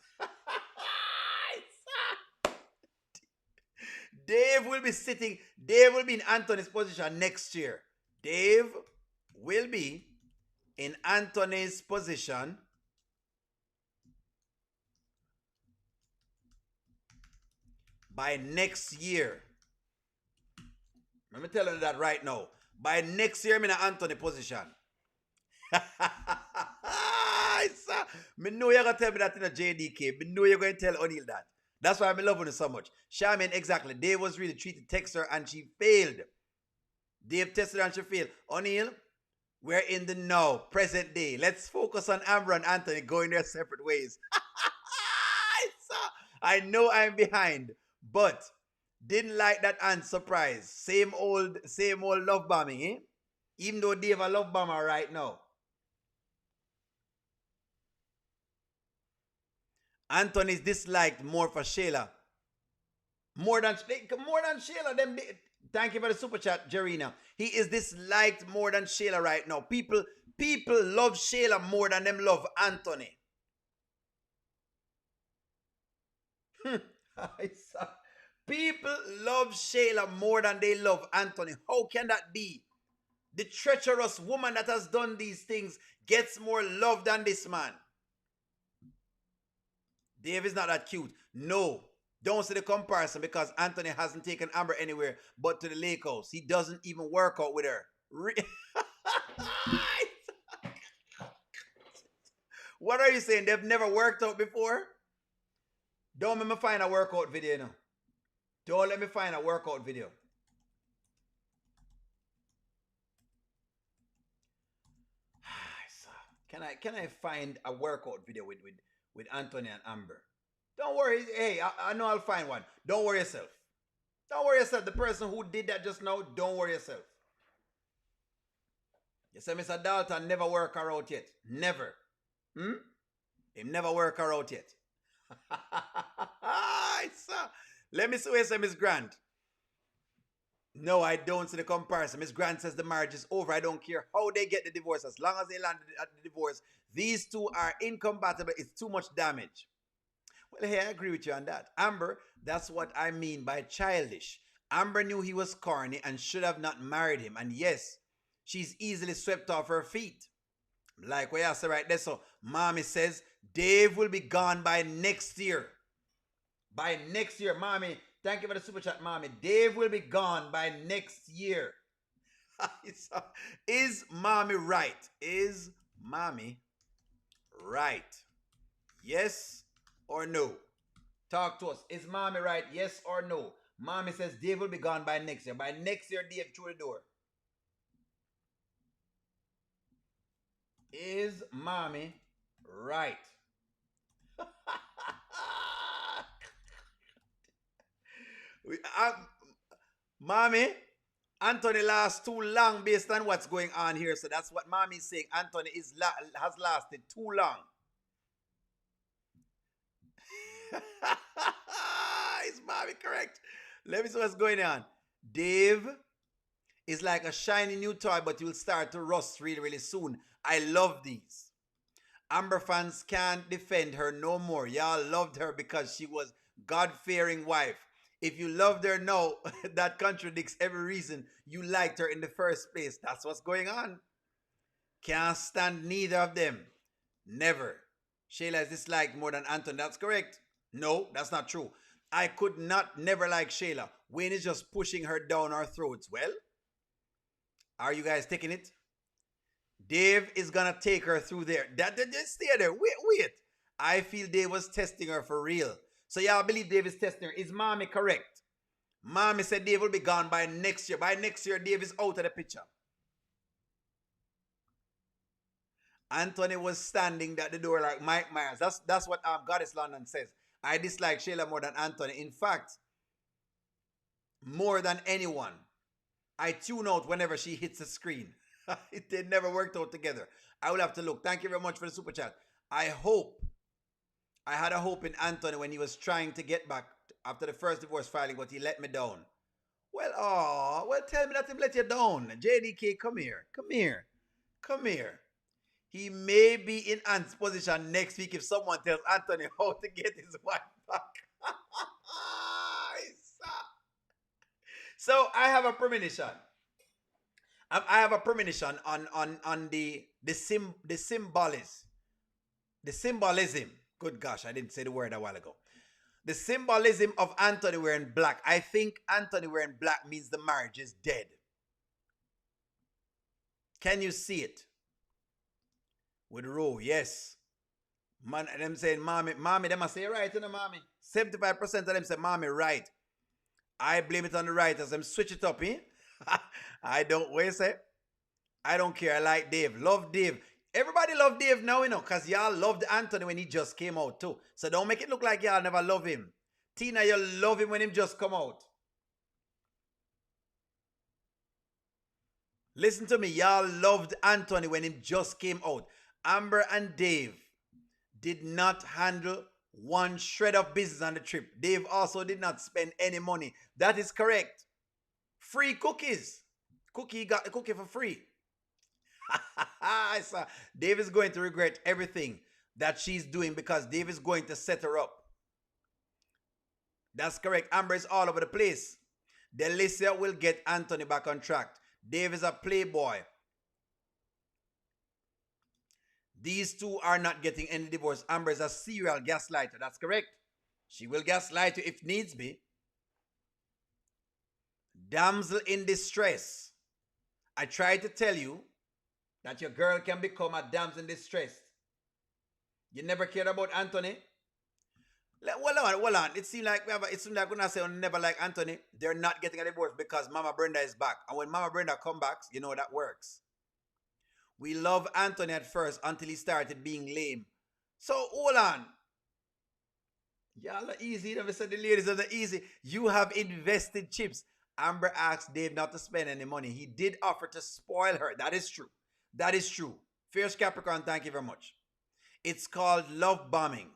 Dave will be in Anthony's position next year. Dave will be in Anthony's position by next year. Let me tell you that right now. By next year, I'm in Anthony's position. Me know you're going to tell me that in a JDK. Me know you're going to tell O'Neal that. That's why I'm loving her so much. Charmaine, exactly. Dave was really treated to text her and she failed. Dave tested her and she failed. O'Neal, we're in the now, present day. Let's focus on Amber and Anthony going their separate ways. I know I'm behind, but didn't like that unsurprised. Same old love bombing, eh? Even though Dave a love bomber right now. Anthony's disliked more for Shayla. More than Shayla. Thank you for the super chat, Jarena. He is disliked more than Shayla right now. People love Shayla more than them love Anthony. People love Shayla more than they love Anthony. How can that be? The treacherous woman that has done these things gets more love than this man. Dave is not that cute. No. Don't see the comparison because Anthony hasn't taken Amber anywhere but to the lake house. He doesn't even work out with her. What are you saying? They've never worked out before? Don't let me find a workout video now. Don't let me find a workout video. Can I find a workout video with Anthony and Amber? Don't worry. Hey, I know I'll find one. Don't worry yourself. Don't worry yourself. The person who did that just now, don't worry yourself. You say Mr. Dalton never work her out yet. Never. He never work her out yet. Let me see where you say Miss Grant. No, I don't see the comparison. Miss Grant says the marriage is over. I don't care how they get the divorce. As long as they land at the divorce, these two are incompatible. It's too much damage. Well, hey, I agree with you on that. Amber, that's what I mean by childish. Amber knew he was corny and should have not married him. And yes, she's easily swept off her feet. Like what I say right there. So, Mommy says, Dave will be gone by next year. By next year, Mommy. Thank you for the super chat, Mommy. Dave will be gone by next year. Is Mommy right? Is Mommy right? Yes or no? Talk to us. Is Mommy right? Yes or no? Mommy says Dave will be gone by next year. By next year, Dave through the door. Is Mommy right? Mommy, Anthony lasts too long based on what's going on here. So that's what Mommy's saying. Anthony has lasted too long. Is Mommy correct? Let me see what's going on. Dave is like a shiny new toy, but you'll start to rust really, really soon. I love these. Amber fans can't defend her no more. Y'all loved her because she was God-fearing wife. If you loved her now, that contradicts every reason you liked her in the first place. That's what's going on. Can't stand neither of them. Never. Shayla is disliked more than Anton. That's correct. No, that's not true. I could not never like Shayla. Wayne is just pushing her down our throats. Well, are you guys taking it? Dave is going to take her through there. Just stay there. Wait. I feel Dave was testing her for real. So y'all believe Dave is testing her. Is Mommy correct? Mommy said Dave will be gone by next year. By next year, Dave is out of the picture. Anthony was standing at the door like Mike Myers. That's what Goddess London says. I dislike Shayla more than Anthony. In fact, more than anyone. I tune out whenever she hits the screen. They never worked out together. I will have to look. Thank you very much for the super chat. I had a hope in Anthony when he was trying to get back after the first divorce filing, but he let me down. Well, tell me that him let you down. JDK, come here. He may be in Ant's position next week if someone tells Anthony how to get his wife back. So I have a premonition. I have a premonition on the symbolism. Good gosh, I didn't say the word a while ago. The symbolism of Anthony wearing black. I think Anthony wearing black means the marriage is dead. Can you see it? With Roe, yes. Man, them saying, mommy, them must say right, you know, mommy. 75% of them say, mommy, right. I blame it on the writers. Them switch it up, eh? I don't, what you say? I don't care. I like Dave. Love Dave. Everybody love Dave now, you know, because y'all loved Anthony when he just came out too. So don't make it look like y'all never love him. Tina, you love him when he just come out. Listen to me. Y'all loved Anthony when he just came out. Amber and Dave did not handle one shred of business on the trip. Dave also did not spend any money. That is correct. Free cookies. He got the cookie for free. Dave is going to regret everything that she's doing because Dave is going to set her up. That's correct. Amber is all over the place. Delicia will get Anthony back on track. Dave is a playboy. These two are not getting any divorce. Amber is a serial gaslighter. That's correct. She will gaslight you if needs be. Damsel in distress. I tried to tell you that your girl can become a damsel in distress. You never cared about Anthony? Hold on. It seems like when I say I never like Anthony, they're not getting a divorce because Mama Brenda is back. And when Mama Brenda come back, you know that works. We love Anthony at first until he started being lame. So hold on. Y'all are easy. You never said the ladies are the easy. You have invested chips. Amber asked Dave not to spend any money. He did offer to spoil her. That is true. That is true. Fierce Capricorn, thank you very much. It's called love bombing.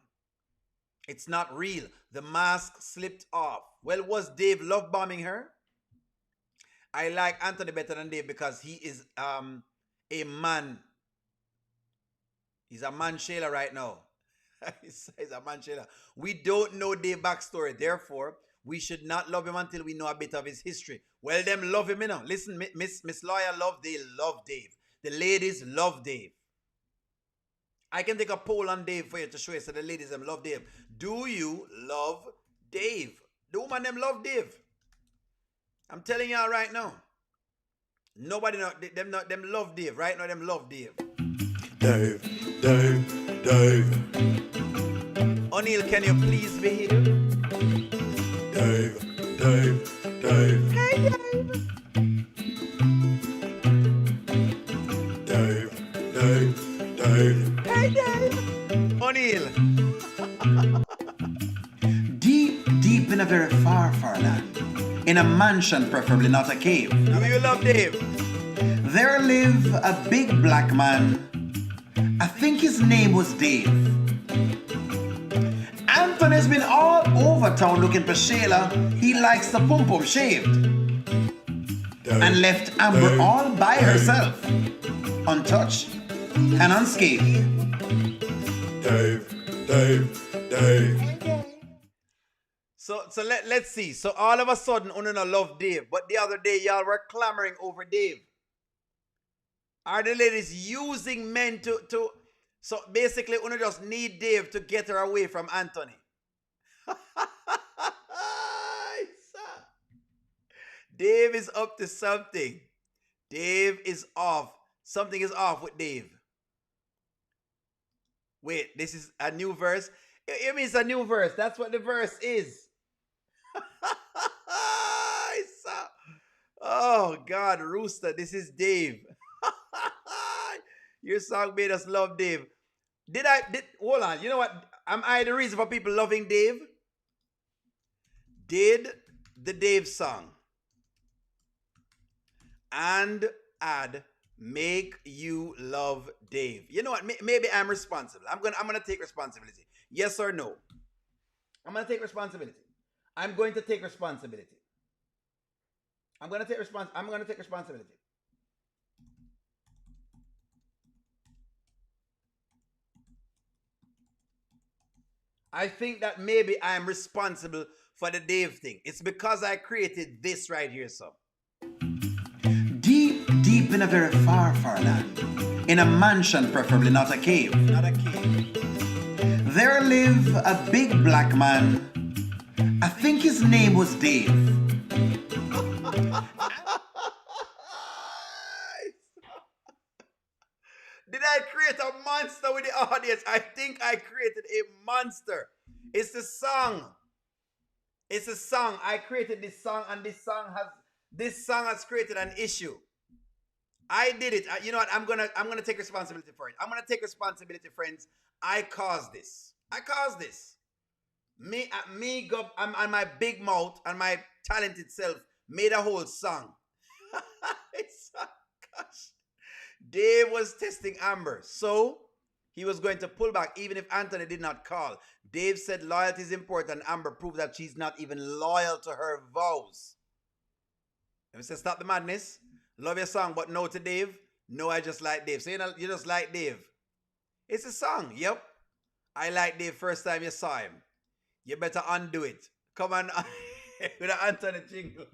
It's not real. The mask slipped off. Well, was Dave love bombing her? I like Anthony better than Dave because he is a man. He's a man Shayla right now. he's a man Shayla. We don't know Dave's backstory. Therefore, we should not love him until we know a bit of his history. Well, them love him, you know. Listen, Miss Lawyer they love Dave. The ladies love Dave. I can take a poll on Dave for you to show you so the ladies them love Dave. Do you love Dave? The woman them love Dave. I'm telling y'all right now. Nobody know them love Dave. Right now them love Dave. Dave, Dave, Dave. O'Neal, can you please behave? Dave, Dave, Dave. Hey Dave. Dave, Dave, Dave. Hey Dave. O'Neal. Deep in a very far land. In a mansion, preferably not a cave. Do you love Dave? There lived a big black man. I think his name was Dave. Anthony's been all over town looking for Shayla. He likes the pum-pum shaved. Dave, And left Amber Dave, all by Dave. herself. Untouched and unscathed. Dave, Dave, Dave. So let's see. So all of a sudden, Una no love Dave. But the other day, y'all were clamoring over Dave. Are the ladies using men to so basically Una just need Dave to get her away from Anthony? Dave is up to something. Dave is off. Something is off with Dave. Wait, this is a new verse? It means a new verse. That's what the verse is. Oh God, Rooster, this is Dave. Your song made us love Dave. Hold on, you know what? Am I the reason for people loving Dave? Did the Dave song and add make you love Dave? You know what? Maybe I'm responsible. I'm gonna take responsibility. Yes or no? I'm gonna take responsibility. I'm going to take responsibility. I'm gonna take responsibility. I think that maybe I am responsible for the Dave thing. It's because I created this right here, so. Deep in a very far land. In a mansion, preferably not a cave. Not a cave. There lived a big black man. I think his name was Dave. Did I create a monster with the audience? I think I created a monster. It's the song. It's a song. I created this song, and this song has created an issue. I did it. You know what? I'm gonna take responsibility for it. I'm gonna take responsibility, friends. I caused this. Me and my big mouth and my talented self made a whole song. Gosh. Dave was testing Amber, so he was going to pull back even if Anthony did not call. Dave said loyalty is important. Amber proved that she's not even loyal to her vows. Let me say stop the madness. Love your song, but no to Dave. No, I just like Dave. So you just like Dave. It's a song. Yep. I like Dave first time you saw him. You better undo it. Come on. With an Anthony jingle.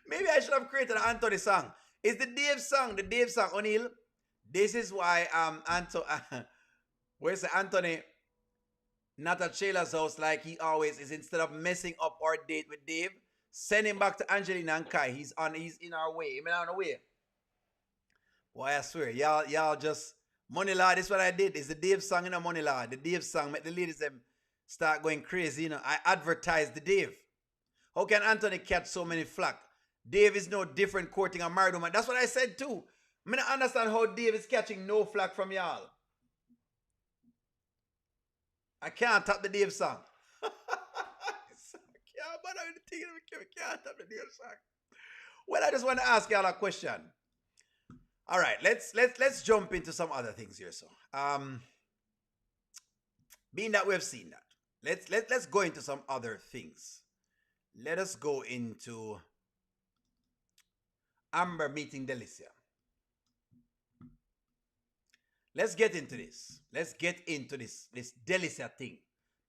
Maybe I should have created an Anthony song. It's the Dave song, O'Neal. This is why where's the Anthony not at Shayla's house like he always is. Instead of messing up our date with Dave, send him back to Angelina and Kai. He's in our way. He's on the way. Boy, I swear, y'all just Money Law, this is what I did. It's the Dave song, Money Law. The Dave song make the ladies them start going crazy, I advertised the Dave. How can Anthony catch so many flack? Dave is no different courting a married woman. That's what I said too. I don't understand how Dave is catching no flack from y'all. I can't tap the Dave song. I can't tap the Dave song. Well, I just want to ask y'all a question. All right, let's jump into some other things here. So, being that we've seen that, let's go into some other things. Let us go into Amber meeting Delicia. Let's get into this. Let's get into this Delicia thing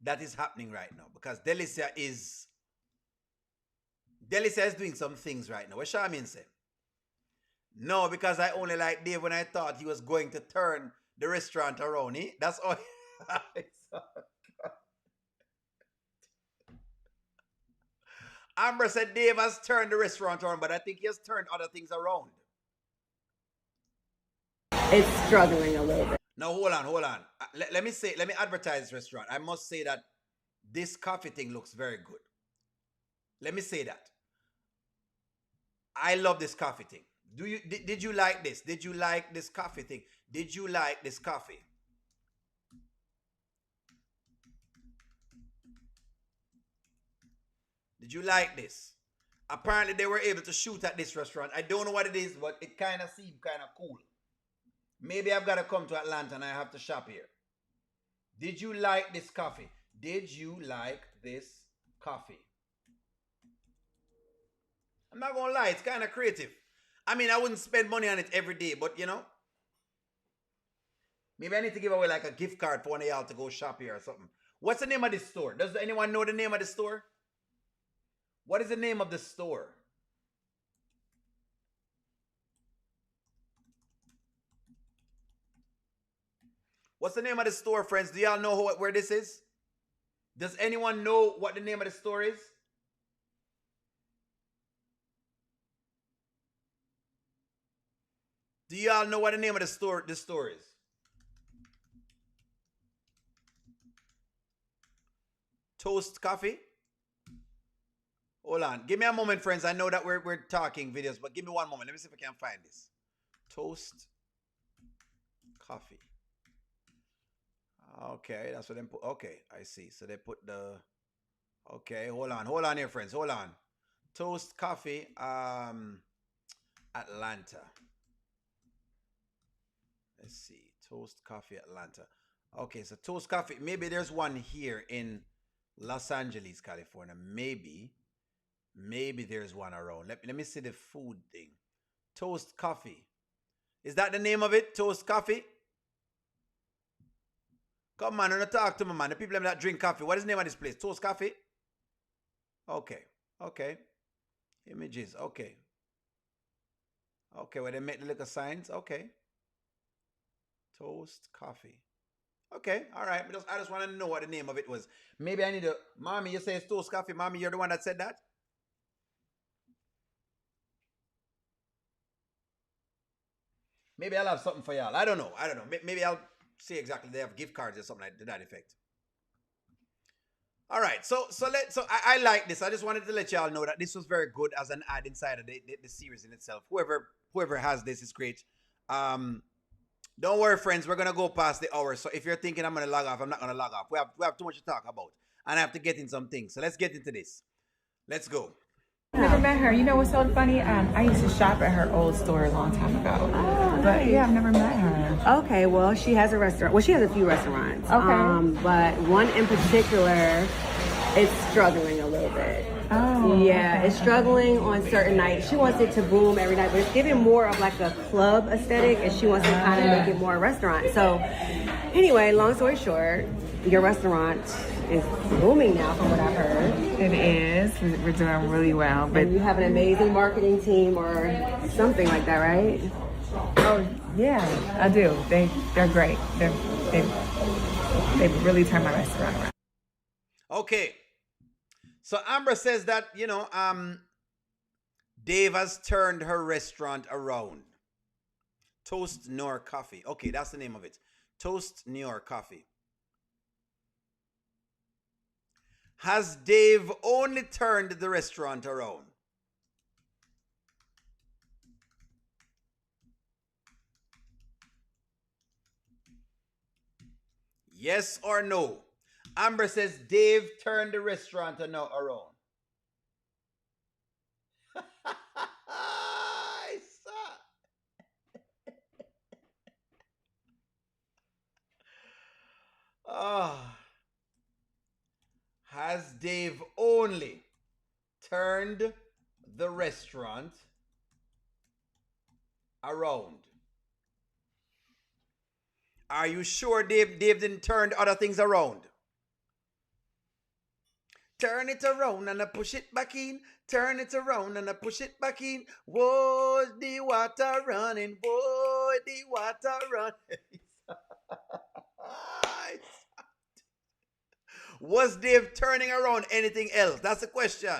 that is happening right now, because Delicia is doing some things right now. What Charmaine say? No, because I only like Dave when I thought he was going to turn the restaurant around. That's all. Amber said Dave has turned the restaurant around, but I think he has turned other things around. It's struggling a little bit. Now, hold on. Let me advertise this restaurant. I must say that this coffee thing looks very good. Let me say that. I love this coffee thing. Did you like this? Did you like this coffee thing? Did you like this coffee? Did you like this? Apparently they were able to shoot at this restaurant. I don't know what it is, but it kind of seemed kind of cool. Maybe I've got to come to Atlanta and I have to shop here. Did you like this coffee? Did you like this coffee? I'm not going to lie, it's kind of creative. I mean, I wouldn't spend money on it every day, but maybe I need to give away like a gift card for one of y'all to go shop here or something. What's the name of this store? Does anyone know the name of the store? What is the name of the store? What's the name of the store, friends? Do y'all know where this is? Does anyone know what the name of the store is? Do y'all know what the name of the store is? Toast Coffee? Hold on. Give me a moment, friends. I know that we're talking videos, but give me one moment. Let me see if I can find this. Toast Coffee. Okay, that's what they put. Okay, I see. So they put the... Okay, hold on here, friends. Hold on. Toast Coffee, Atlanta. Let's see. Toast Coffee, Atlanta. Okay, so Toast Coffee. Maybe there's one here in Los Angeles, California. Maybe there's one around. Let me see the food thing. Toast Coffee. Is that the name of it? Toast Coffee? Come on, don't talk to me, man. The people that drink coffee. What is the name of this place? Toast Coffee? Okay. Images. Okay, where they make the little signs. Okay. Toast Coffee. Okay, all right. I just want to know what the name of it was. Maybe I need to... Mommy, you say it's Toast Coffee. Mommy, you're the one that said that? Maybe I'll have something for y'all. I don't know. Maybe I'll see exactly. They have gift cards or something like to that effect. All right. So I like this. I just wanted to let y'all know that this was very good as an ad inside of the series in itself. Whoever has this is great. Don't worry, friends. We're gonna go past the hour. So if you're thinking I'm gonna log off, I'm not gonna log off. We have too much to talk about, and I have to get in some things. So let's get into this. Let's go. Never met her. You know what's so funny? I used to shop at her old store a long time ago. Oh, but nice. yeah, I've never met her. Okay, well, she has a restaurant. Well, she has a few restaurants. Okay. But one in particular is struggling a little bit. Oh. Yeah, okay. it's struggling on certain nights. She wants it to boom every night, but it's giving more of like a club aesthetic, and she wants to kind of make it more a restaurant. So anyway, long story short, your restaurant is booming now from what I've heard. It is. We're doing really well. But And you have an amazing marketing team or something like that, right? oh yeah, I do. They're great. They really turned my restaurant around. Okay. So Amber says that, Dave has turned her restaurant around. Toast nor coffee. Okay, that's the name of it. Toast nor coffee. Has Dave only turned the restaurant around? Yes or no? Amber says Dave turned the restaurant around. Ah. Has Dave only turned the restaurant around? Are you sure Dave didn't turn other things around? Turn it around and I push it back in. Turn it around and I push it back in. Whoa, the water running. Whoa, the water running. Was Dave turning around anything else? That's the question.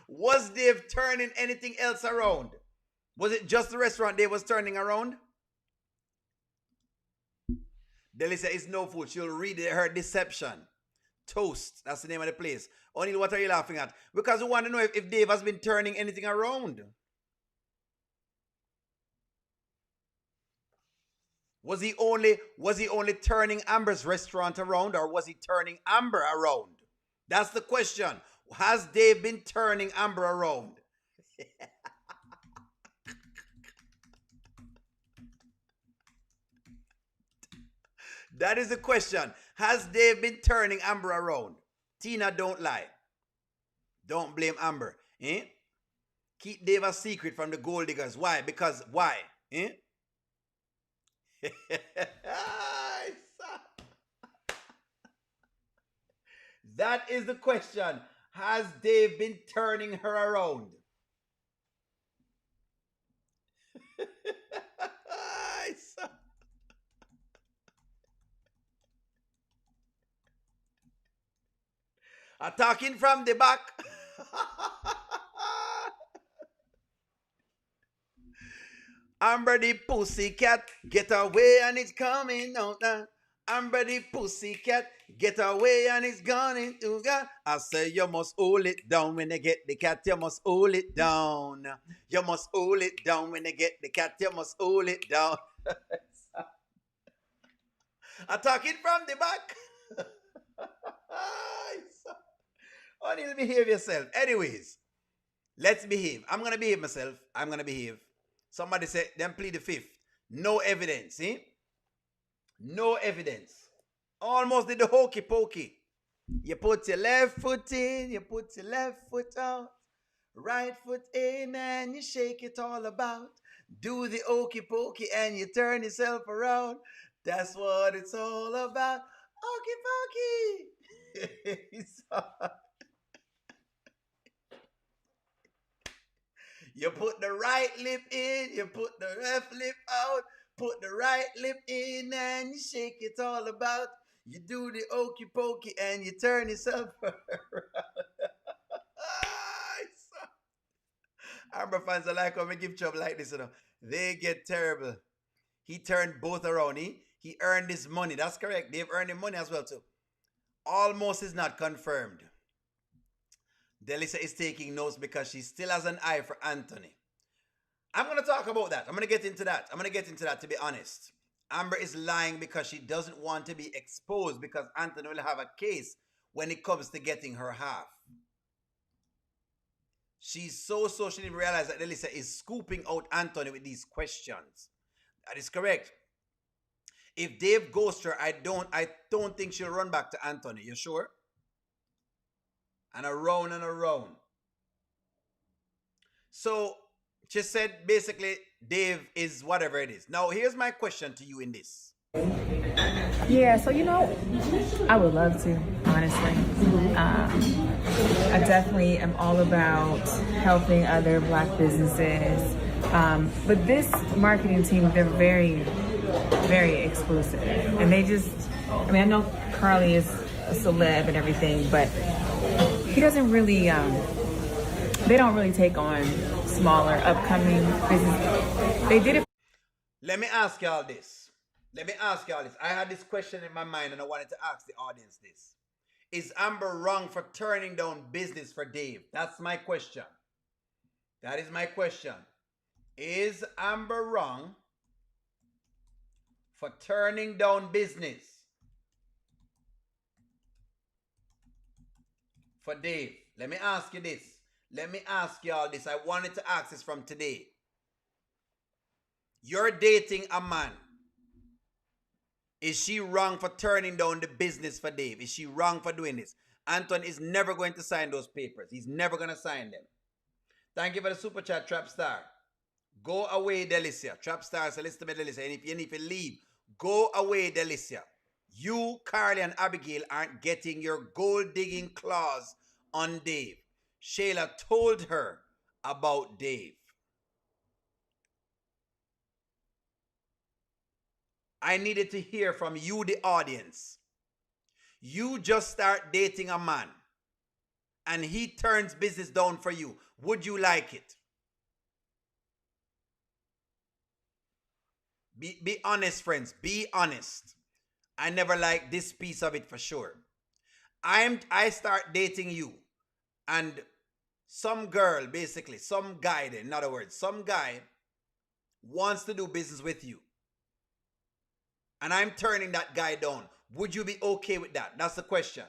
Was Dave turning anything else around? Was it just the restaurant Dave was turning around? Delicia is no fool. She'll read her deception. Toast. That's the name of the place. O'Neal, what are you laughing at? Because we want to know if Dave has been turning anything around. Was he only turning Amber's restaurant around, or was he turning Amber around? That's the question. Has Dave been turning Amber around? That is the question. Has Dave been turning Amber around? Tina, don't lie. Don't blame Amber. Eh? Keep Dave a secret from the gold diggers. Why? Because why? Eh? That is the question. Has Dave been turning her around? Attacking from the back. Amber the pussycat, get away and it's coming out now. Amber the pussycat, get away and it's gone. I say you must hold it down when they get the cat. You must hold it down. You must hold it down when they get the cat. You must hold it down. Attacking from the back. O'Neal, behave yourself. Anyways, let's behave. I'm going to behave myself. I'm going to behave. Somebody said, then plead the fifth. No evidence, eh? No evidence. Almost did the hokey pokey. You put your left foot in, you put your left foot out. Right foot in and you shake it all about. Do the hokey pokey and you turn yourself around. That's what it's all about. Hokey pokey. You put the right lip in, you put the left lip out, put the right lip in and you shake it all about. You do the okey pokey and you turn yourself around. Amber fans are like, when we give trouble like this, you know. They get terrible. He turned both around. He earned his money. That's correct. They've earned his money as well too. Almost is not confirmed. Delicia is taking notes because she still has an eye for Anthony. I'm going to talk about that. I'm going to get into that, to be honest. Amber is lying because she doesn't want to be exposed because Anthony will have a case when it comes to getting her half. She's so she didn't realize that Delicia is scooping out Anthony with these questions. That is correct. If Dave ghosts her, I don't think she'll run back to Anthony. You sure? And around and around. So she said basically Dave is whatever it is. Now here's my question to you in this. Yeah, so I would love to, honestly. I definitely am all about helping other Black businesses. But this marketing team, they're very, very exclusive. And they just, I know Carly is a celeb and everything, but he doesn't really they don't really take on smaller, upcoming business. They did it. Let me ask y'all this. I had this question in my mind and I wanted to ask the audience this. Is Amber wrong for turning down business for Dave? That's my question. That is my question. Is Amber wrong for turning down business for Dave? Let me ask you this. Let me ask y'all this. I wanted to ask this from today. You're dating a man. Is she wrong for turning down the business for Dave? Is she wrong for doing this? Anton is never going to sign those papers. He's never going to sign them. Thank you for the super chat, Trap Star. Go away, Delicia. Trap Star says, listen to me, Delicia. And if you leave, go away, Delicia. You, Carly, and Abigail aren't getting your gold-digging claws on Dave. Shayla told her about Dave. I needed to hear from you, the audience. You just start dating a man and he turns business down for you. Would you like it? Be honest, friends. Be honest. I never liked this piece of it for sure. I start dating you and some girl, basically, some guy, in other words, some guy wants to do business with you. And I'm turning that guy down. Would you be okay with that? That's the question.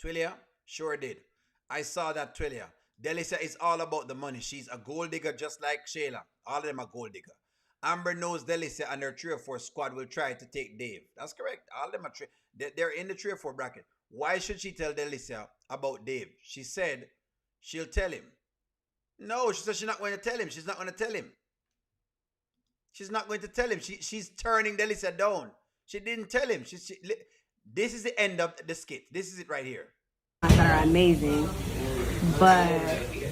Twillia? Sure did. I saw that, Twillia. Delicia is all about the money. She's a gold digger just like Shayla. All of them are gold digger. Amber knows Delicia and her 3 or 4 squad will try to take Dave. That's correct. All of them are they're in the 3 or 4 bracket. Why should she tell Delicia about Dave? She said she'll tell him. No, she said she's not going to tell him. She's not going to tell him. She's not going to tell him. She's turning Delicia down. She didn't tell him. This is the end of the skit. This is it right here. That are amazing. But,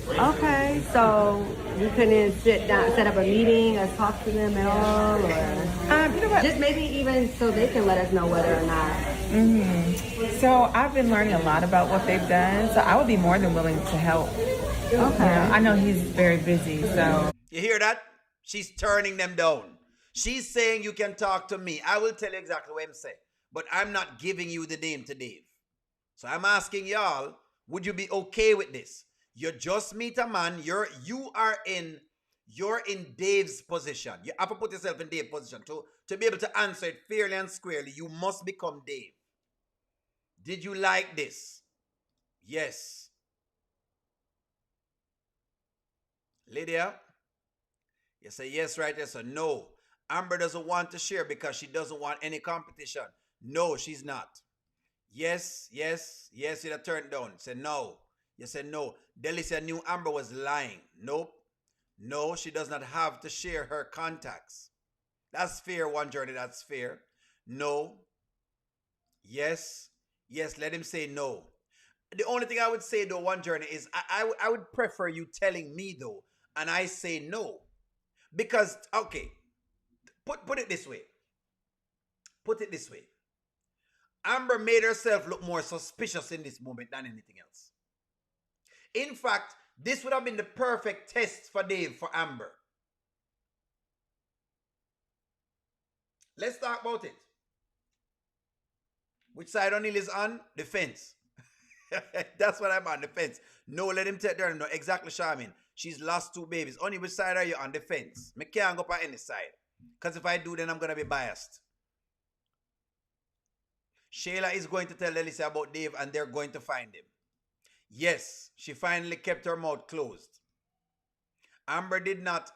okay, so you couldn't sit down, set up a meeting or talk to them at all? Or You know what? just maybe even so they can let us know whether or not. Mm-hmm. So I've been learning a lot about what they've done. So I would be more than willing to help. Okay. You know, I know he's very busy, so. You hear that? She's turning them down. She's saying you can talk to me. I will tell you exactly what I'm saying. But I'm not giving you the name to Dave. So I'm asking y'all, would you be okay with this? You just meet a man. You're in Dave's position. You have to put yourself in Dave's position. To be able to answer it fairly and squarely, you must become Dave. Did you like this? Yes. Lydia? You say yes right there, so no. Amber doesn't want to share because she doesn't want any competition. No, she's not. Yes, you turned down. Say no. You said no. Delicia knew Amber was lying. Nope. No, she does not have to share her contacts. That's fair, One Journey, that's fair. No. Yes, let him say no. The only thing I would say though, One Journey, is I would prefer you telling me though, and I say no. Because, okay, put it this way. Amber made herself look more suspicious in this moment than anything else. In fact, this would have been the perfect test for Dave, for Amber. Let's talk about it. Which side O'Neill is on? The fence. That's what I'm on, the fence. No, let him take her. No, exactly, Charmin. She's lost 2 babies. Only which side are you on? The fence. I can't go on any side. Because if I do, then I'm going to be biased. Shayla is going to tell Delicia about Dave and they're going to find him. Yes, she finally kept her mouth closed. Amber did not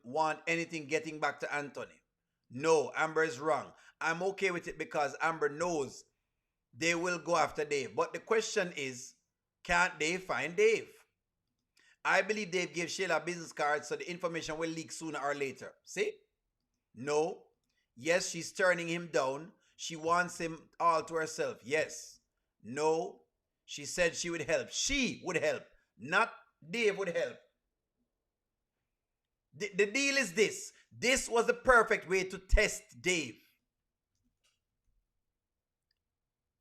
want anything getting back to Anthony. No, Amber is wrong. I'm okay with it because Amber knows they will go after Dave. But the question is, can't they find Dave? I believe Dave gave Shayla a business card so the information will leak sooner or later. See? No. Yes, she's turning him down. She wants him all to herself. Yes. No. She said she would help. She would help. Not Dave would help. The deal is this. This was the perfect way to test Dave.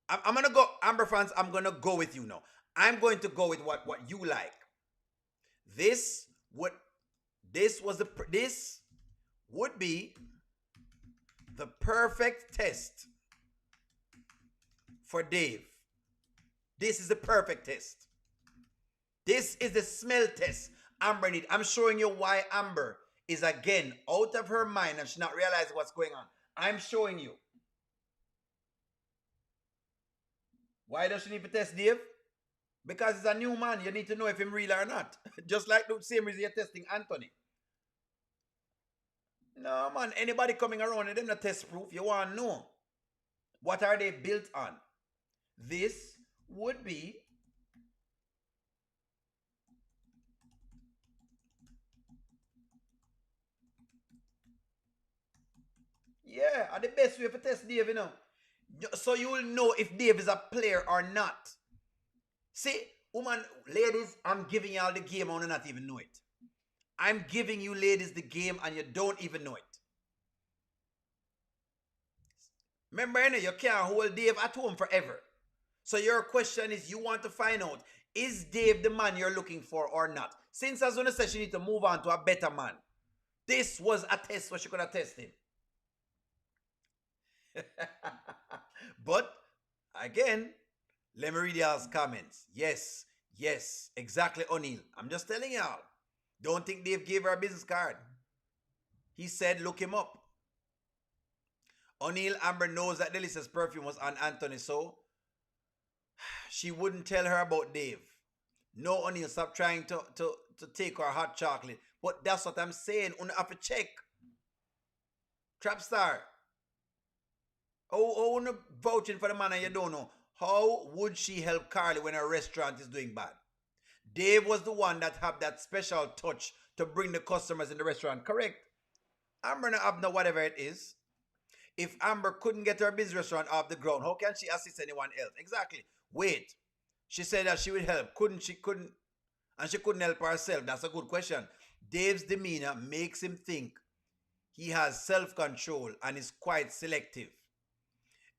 I'm going to go, Amber fans, I'm going to go with you now. I'm going to go with what you like. This would be the perfect test for Dave. This is the perfect test. This is the smell test Amber need. I'm showing you why Amber is again out of her mind and she not realizing what's going on. I'm showing you. Why does she need to test Dave? Because it's a new man. You need to know if he's real or not. Just like the same reason you're testing Anthony. No, man. Anybody coming around and them not test proof. You want to know. What are they built on? This would be the best way to test Dave, you know. So you will know if Dave is a player or not. See, woman, ladies, I'm giving y'all the game and you not even know it. I'm giving you ladies the game and you don't even know it. Remember, you can't hold Dave at home forever. So your question is, you want to find out, is Dave the man you're looking for or not? Since as one said she need to move on to a better man, this was a test where she could have tested. But, again, let me read y'all's comments. Yes, exactly, O'Neal. I'm just telling y'all. Don't think Dave gave her a business card. He said, look him up. O'Neal, Amber knows that Delicia's perfume was on Anthony, so she wouldn't tell her about Dave. No, O'Neal, stop trying to take her hot chocolate. But that's what I'm saying. You have to check. Trapstar. Oh, no vouching for the man and you don't know. How would she help Carly when her restaurant is doing bad? Dave was the one that had that special touch to bring the customers in the restaurant, correct? Amber not have no whatever it is. If Amber couldn't get her business restaurant off the ground, how can she assist anyone else? Exactly. Wait. She said that she would help. And she couldn't help herself. That's a good question. Dave's demeanor makes him think he has self-control and is quite selective.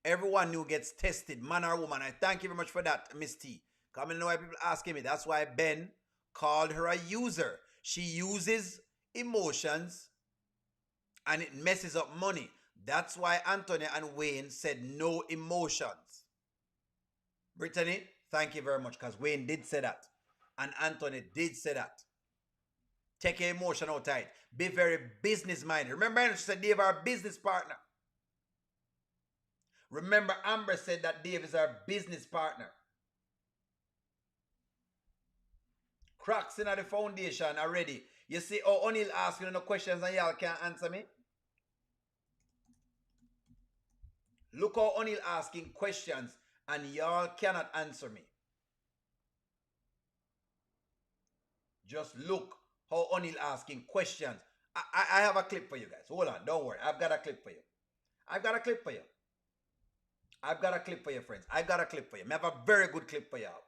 Everyone who gets tested, man or woman. I thank you very much for that, Miss T. Come and know why people asking me. That's why Ben called her a user. She uses emotions and it messes up money. That's why Anthony and Wayne said no emotions. Brittany, thank you very much, because Wayne did say that. And Anthony did say that. Take your emotion out tight. Be very business-minded. Remember, she said Dave our business partner. Remember, Amber said that Dave is our business partner. Cracks in the foundation already. You see, O'Neal asking no questions and y'all can't answer me. Look how O'Neal asking questions and y'all cannot answer me. Just look how O'Neal asking questions. I have a clip for you guys. Hold on, don't worry. I've got a clip for you. I've got a clip for you. I've got a clip for you, friends. I've got a clip for you. I have a very good clip for y'all.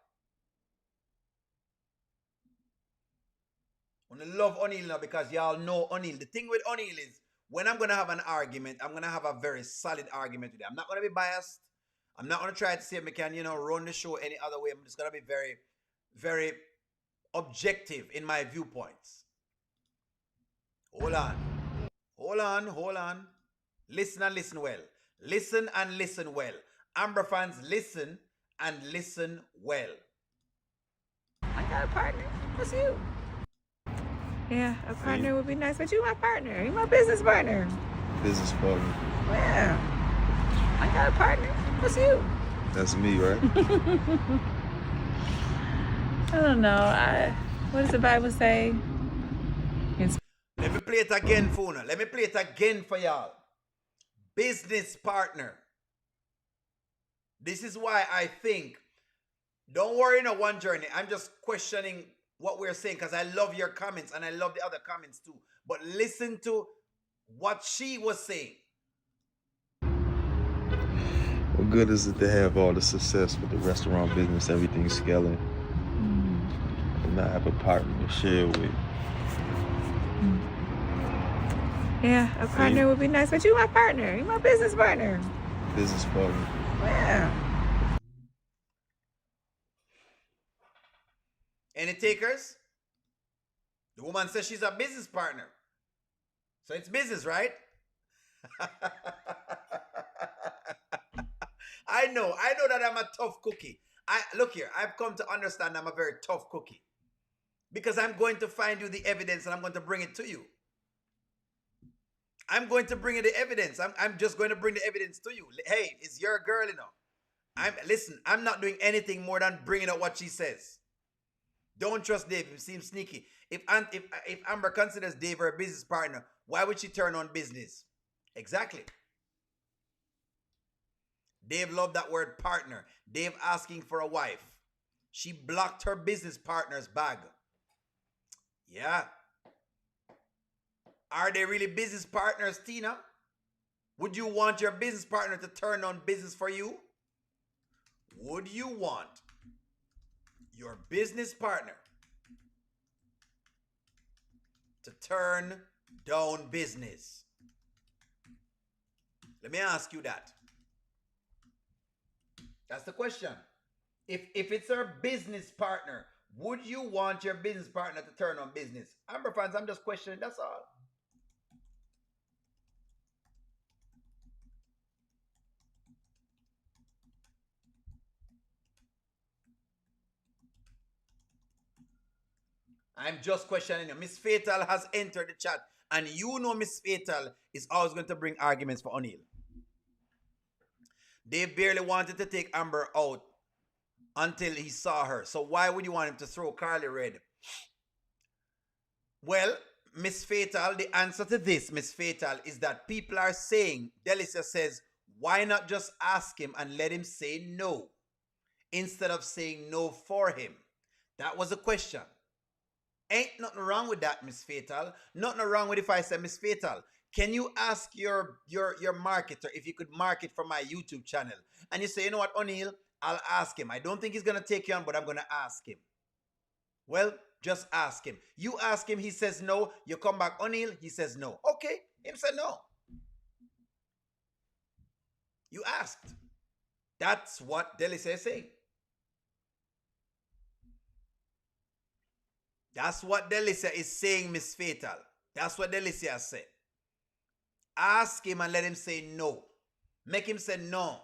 I love O'Neal now because y'all know O'Neal. The thing with O'Neal is, when I'm going to have an argument, I'm going to have a very solid argument today. I'm not going to be biased. I'm not going to try to see if I can, run the show any other way. I'm just going to be very, very objective in my viewpoints. Hold on. Listen and listen well. Listen and listen well. Amber fans, listen and listen well. I got a partner. That's you. Yeah, a partner would be nice, but you my partner. You my business partner. Business partner. Yeah. I got a partner. That's you. That's me, right? I don't know. What does the Bible say? Let me play it again, Funa. Let me play it again for y'all. Business partner. This is why I think, don't worry, no one journey. I'm just questioning what we're saying because I love your comments and I love the other comments too. But listen to what she was saying. What good is it to have all the success with the restaurant business, everything scaling, and not have a partner to share with? Yeah, a partner would be nice, but you my partner. You my business partner. Business partner. Yeah. Any takers? The woman says she's a business partner. So it's business, right? I know that I'm a tough cookie. Look here, I've come to understand I'm a very tough cookie. Because I'm going to find you the evidence and I'm going to bring it to you. I'm going to bring you the evidence. I'm just going to bring the evidence to you. Hey, it's your girl, you know. Listen, I'm not doing anything more than bringing out what she says. Don't trust Dave. He seems sneaky. If Amber considers Dave her business partner, why would she turn on business? Exactly. Dave loved that word partner. Dave asking for a wife. She blocked her business partner's bag. Yeah. Are they really business partners, Tina? Would you want your business partner to turn on business for you? Would you want your business partner to turn down business? Let me ask you that. That's the question. If it's her business partner, would you want your business partner to turn on business? Amber fans, I'm just questioning, that's all. I'm just questioning you. Miss Fatal has entered the chat. And you know Miss Fatal is always going to bring arguments for O'Neill. Dave barely wanted to take Amber out until he saw her. So why would you want him to throw Carly Red? Well, Miss Fatal, the answer to this, Miss Fatal, is that people are saying, Delicia says, why not just ask him and let him say no instead of saying no for him? That was a question. Ain't nothing wrong with that, Miss Fatal. Nothing wrong with if I say, Miss Fatal, can you ask your marketer if you could market for my YouTube channel? And you say, you know what, O'Neill, I'll ask him. I don't think he's going to take you on, but I'm going to ask him. Well, just ask him. You ask him, he says no. You come back, O'Neill, he says no. Okay, him said no. You asked. That's what Delicia is saying. That's what Delicia is saying, Miss Fatal. That's what Delicia said. Ask him and let him say no. Make him say no.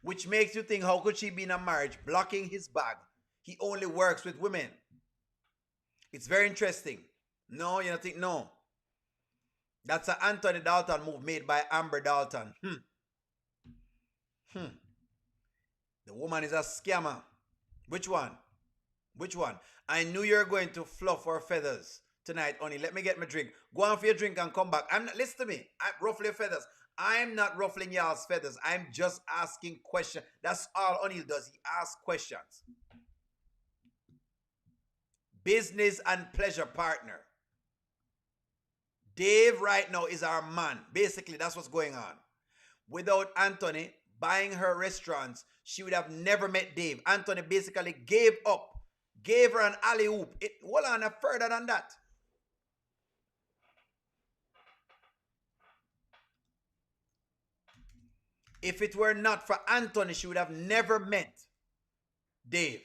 Which makes you think, how could she be in a marriage blocking his bag? He only works with women. It's very interesting. No, you don't think? No. That's an Anthony Dalton move made by Amber Dalton. The woman is a scammer. Which one? Which one? I knew you were going to fluff her feathers tonight, Oni. Let me get my drink. Go on for your drink and come back. Listen to me. I'm ruffling your feathers. I'm not ruffling y'all's feathers. I'm just asking questions. That's all O'Neill does. He asks questions. Business and pleasure partner. Dave right now is our man. Basically, that's what's going on. Without Anthony buying her restaurants, she would have never met Dave. Anthony basically gave up. Gave her an alley-oop. Hold on, further than that. If it were not for Anthony, she would have never met Dave.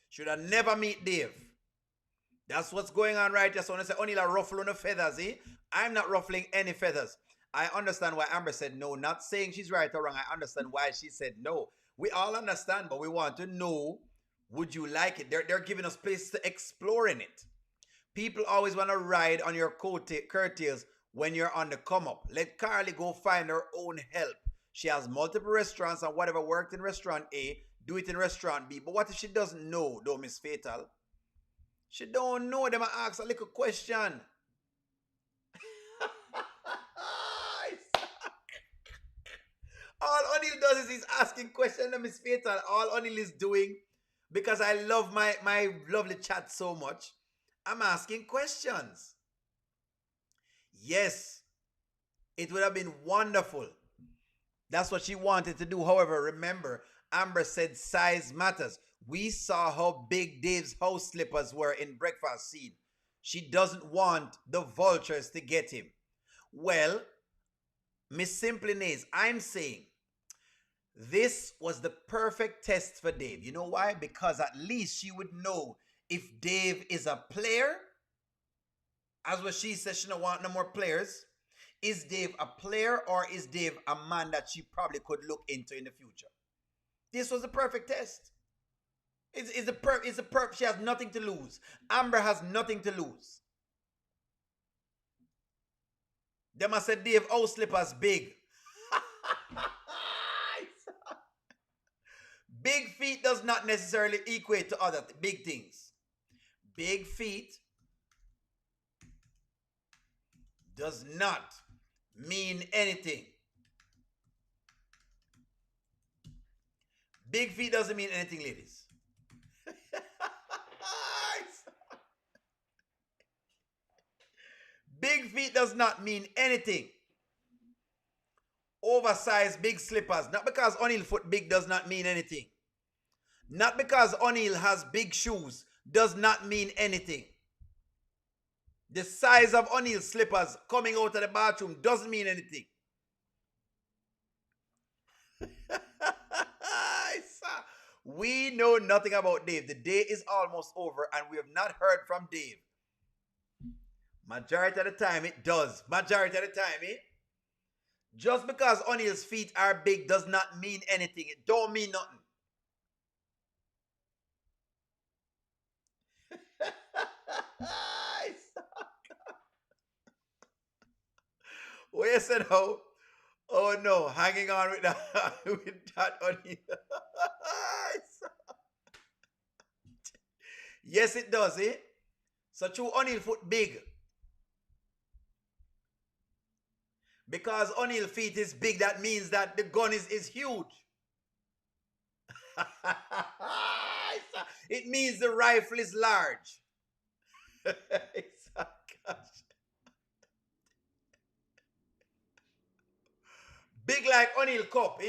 Should have never meet Dave. That's what's going on right here. So when I say only la ruffle on the feathers, I'm not ruffling any feathers. I understand why Amber said no. Not saying she's right or wrong. I understand why she said no. We all understand, but we want to know, would you like it? They're giving us place to explore in it. People always want to ride on your coattails when you're on the come up. Let Carly go find her own help. She has multiple restaurants, and whatever worked in restaurant A, do it in restaurant B. But what if she doesn't know, though, Miss Fatal? She don't know. Them ask a little question. All O'Neill does is he's asking questions, Miss Fatal. All O'Neill is doing, because I love my lovely chat so much, I'm asking questions. Yes, it would have been wonderful. That's what she wanted to do. However, remember, Amber said size matters. We saw how big Dave's house slippers were in breakfast scene. She doesn't want the vultures to get him. Well, Miss Simply Nays, I'm saying this was the perfect test for Dave. You know why? Because at least she would know if Dave is a player. As what she says, she don't want no more players. Is Dave a player or is Dave a man that she probably could look into in the future? This was the perfect test. It's a perp. She has nothing to lose. Amber has nothing to lose. Them I said Dave house slippers big. Big feet does not necessarily equate to other big things. Big feet does not mean anything. Big feet doesn't mean anything, ladies. Big feet does not mean anything. Oversized big slippers. Not because O'Neal foot big does not mean anything. Not because O'Neal has big shoes does not mean anything. The size of O'Neal's slippers coming out of the bathroom doesn't mean anything. We know nothing about Dave. The day is almost over and we have not heard from Dave. Majority of the time it does. Majority of the time, just because O'Neal's feet are big does not mean anything. It don't mean nothing. What you said, oh no, hanging on with that, with that O'Neal. Yes, it does, So true, O'Neal foot big. Because O'Neal feet is big, that means that the gun is huge. It means the rifle is large. Big like O'Neal cup,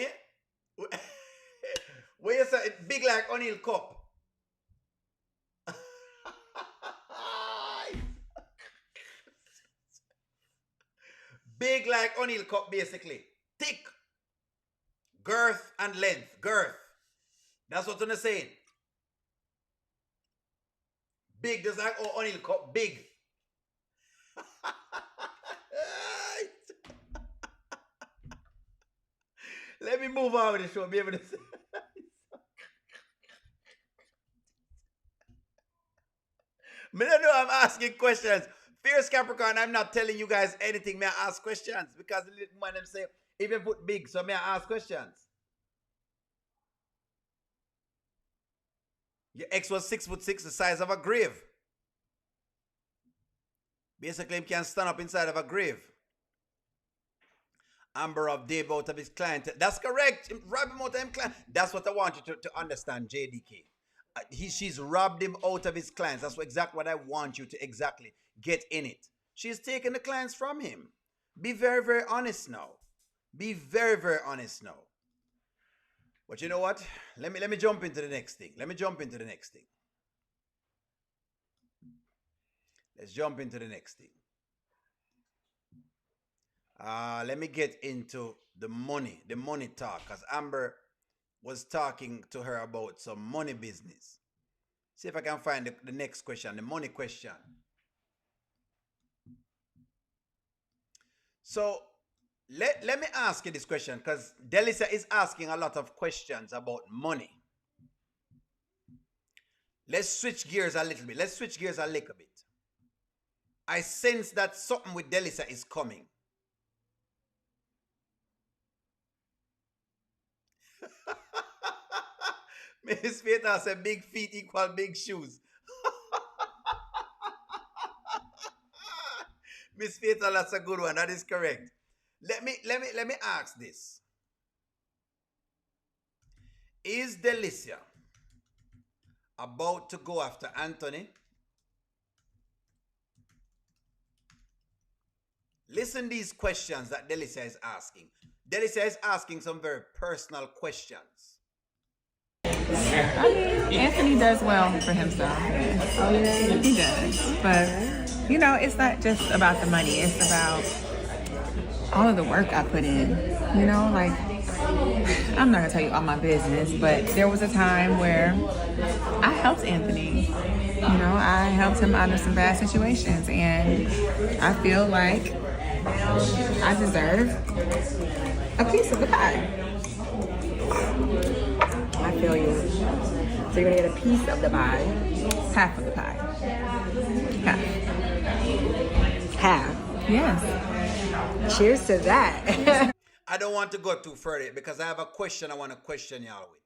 Where you say it big like O'Neal cup? Big like O'Neal cup, basically. Thick. Girth and length. Girth. That's what I'm saying. Big, just like O'Neal cup. Big. Let me move on with the show. Be able to say. I don't know I'm asking questions. Fierce Capricorn, I'm not telling you guys anything. May I ask questions? Because the little man them say, if you put big, so may I ask questions? Your ex was 6'6", the size of a grave. Basically, he can stand up inside of a grave. Amber of Dave out of his client. That's correct. Rob him out of his client. That's what I want you to understand, JDK. She's robbed him out of his clients. That's exactly what I want you to exactly get in it. She's taken the clients from him. Be very, very honest now. Be very, very honest now. But you know what? Let me jump into the next thing. Let's jump into the next thing. Let me get into the money talk, because Amber was talking to her about some money business. See if I can find the next question, the money question. So let me ask you this question, because Delicia is asking a lot of questions about money. Let's switch gears a little bit. I sense that something with Delicia is coming. Miss Peter said big feet equal big shoes. Miss Peter, that's a good one. That is correct. Let me ask this. Is Delicia about to go after Anthony? Listen these questions that Delicia is asking. Delicia is asking some very personal questions. I mean, Anthony does well for himself. Yes. Oh yeah. He does. But, you know, it's not just about the money. It's about all of the work I put in. You know, like, I'm not going to tell you all my business, but there was a time where I helped Anthony. You know, I helped him out of some bad situations. And I feel like I deserve a piece of the pie. I feel you. So you're gonna get a piece of the pie. Half of the pie. Half. Half. Yes. Cheers to that. I don't want to go too further because I have a question I want to question y'all with.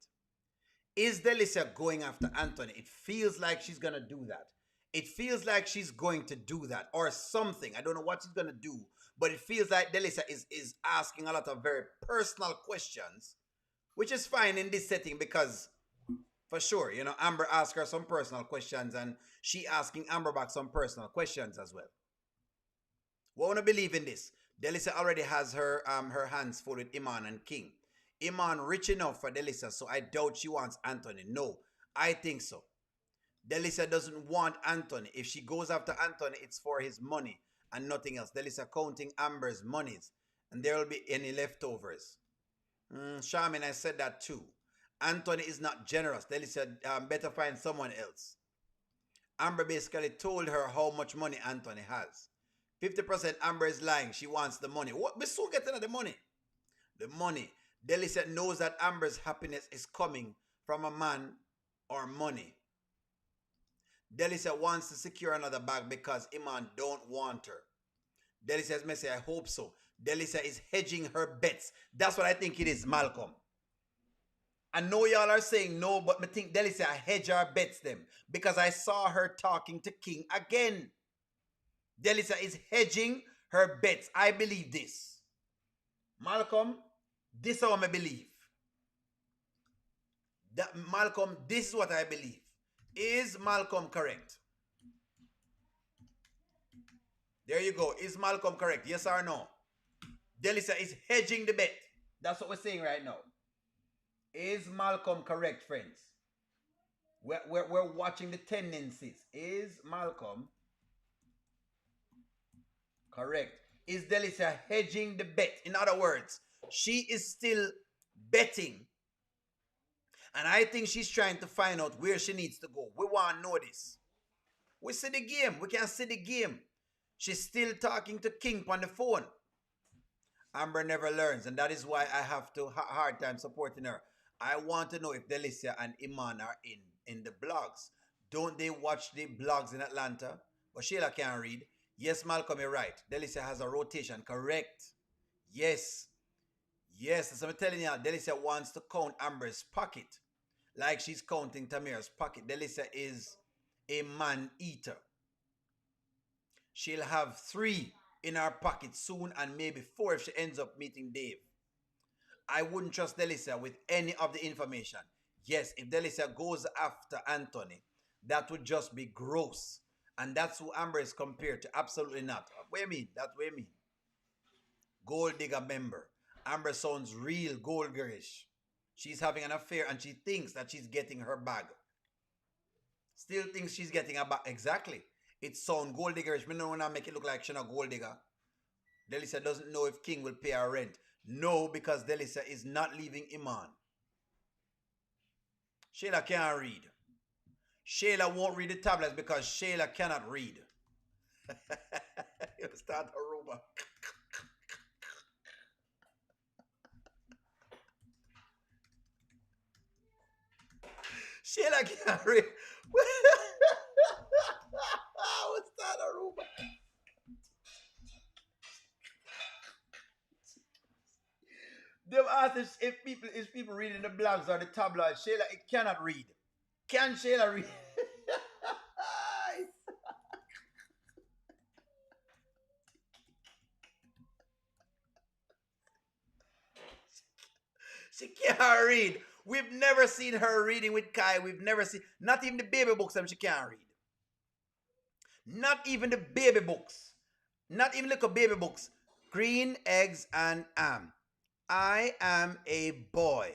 Is Delicia going after Anthony? It feels like she's going to do that. It feels like she's going to do that or something. I don't know what she's going to do, but it feels like Delicia is asking a lot of very personal questions, which is fine in this setting because for sure, you know, Amber asked her some personal questions and she asking Amber back some personal questions as well. We want to believe in this. Delicia already has her her hands full with Iman and King. Iman rich enough for Delicia, so I doubt she wants Anthony. No, I think so. Delicia doesn't want Anthony. If she goes after Anthony, it's for his money and nothing else. Delicia counting Amber's monies, and there will be any leftovers. Charmin, I said that too. Anthony is not generous. Delicia better find someone else. Amber basically told her how much money Anthony has. 50% Amber is lying. She wants the money. What? We're still getting the money. The money. Delicia knows that Amber's happiness is coming from a man or money. Delicia wants to secure another bag because Iman don't want her. Delicia's message, I hope so. Delicia is hedging her bets. That's what I think it is, Malcolm. I know y'all are saying no, but I think Delicia hedge her bets them because I saw her talking to King again. Delicia is hedging her bets. I believe this. Malcolm, this is what I believe. Malcolm, this is what I believe. Is Malcolm correct? There you go. Is Malcolm correct? Yes or no? Delicia is hedging the bet. That's what we're saying right now. Is Malcolm correct, friends? We're watching the tendencies. Is Malcolm correct? Is Delicia hedging the bet? In other words, she is still betting. And I think she's trying to find out where she needs to go. We want to know this. We see the game. We can see the game. She's still talking to King on the phone. Amber never learns, and that is why I have to hard time supporting her. I want to know if Delicia and Iman are in the blogs. Don't they watch the blogs in Atlanta? But Sheila can't read. Yes, Malcolm, you're right. Delicia has a rotation. Correct. Yes. Yes, as I'm telling you, Delicia wants to count Amber's pocket like she's counting Tamira's pocket. Delicia is a man-eater. She'll have 3 in her pocket soon and maybe 4 if she ends up meeting Dave. I wouldn't trust Delicia with any of the information. Yes, if Delicia goes after Anthony, that would just be gross. And that's who Amber is compared to. Absolutely not. What do you mean? That's what you mean. Gold digger member. Amber sounds real gold diggerish. She's having an affair and she thinks that she's getting her bag. Still thinks she's getting a bag. Exactly. It sounds gold diggerish. I know when I make it look like she's not a gold digger. Delicia doesn't know if King will pay her rent. No, because Delicia is not leaving Iman. Shayla can't read. Shayla won't read the tablets because Shayla cannot read. You start a rumor. Shayla can't read. What's that, Aruba? Them asked if people reading the blogs or the tabloids. Shayla, it cannot read. Can Shayla read? She can't read. We've never seen her reading with Kai. We've never seen, not even the baby books, she can't read. Not even the baby books. Not even little baby books. Green eggs and ham. I am a boy.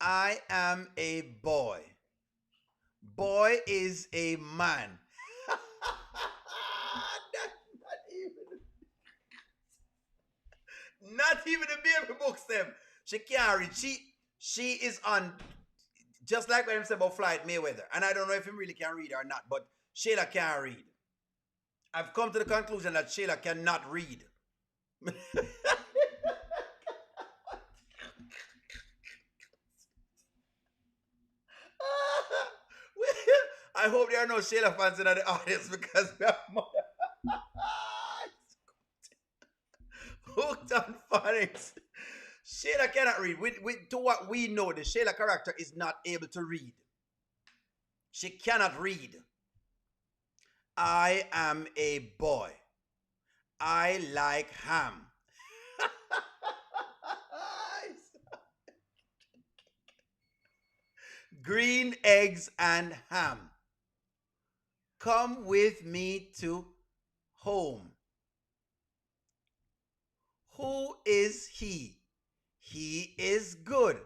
I am a boy. Boy is a man. Not even the baby books them. She can't read. She is on, just like when I said about Floyd Mayweather. And I don't know if he really can read or not, but Shayla can't read. I've come to the conclusion that Shayla cannot read. I hope there are no Shayla fans in the audience because we have more. Hooked on phonics. Shayla cannot read. To what we know, the Shayla character is not able to read. She cannot read. I am a boy. I like ham. Green eggs and ham. Come with me to home. Who is he? He is good.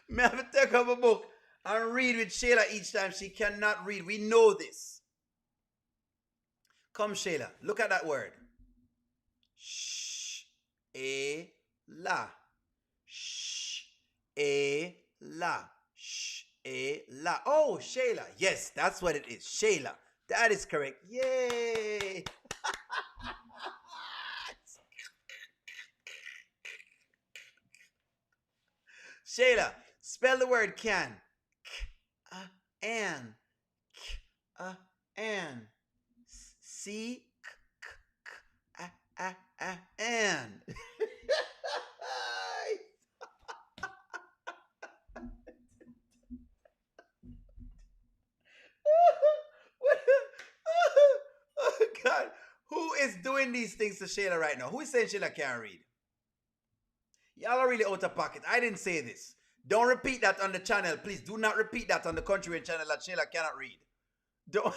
May I have to take up a book and read with Shayla each time she cannot read. We know this. Come, Shayla, look at that word. Sh-a-la. Sh-a-la. Sh-a-la. Oh, Shayla. Yes, that's what it is. Shayla. That is correct. Yay. Shayla, spell the word can. K-a-n. K-a-n. C-k-k-a-n. Oh, God. Who is doing these things to Shayla right now? Who is saying Shayla can't read? Y'all are really out of pocket. I didn't say this. Don't repeat that on the channel. Please do not repeat that on the Kountrty Wayne channel that Shayla cannot read. Don't.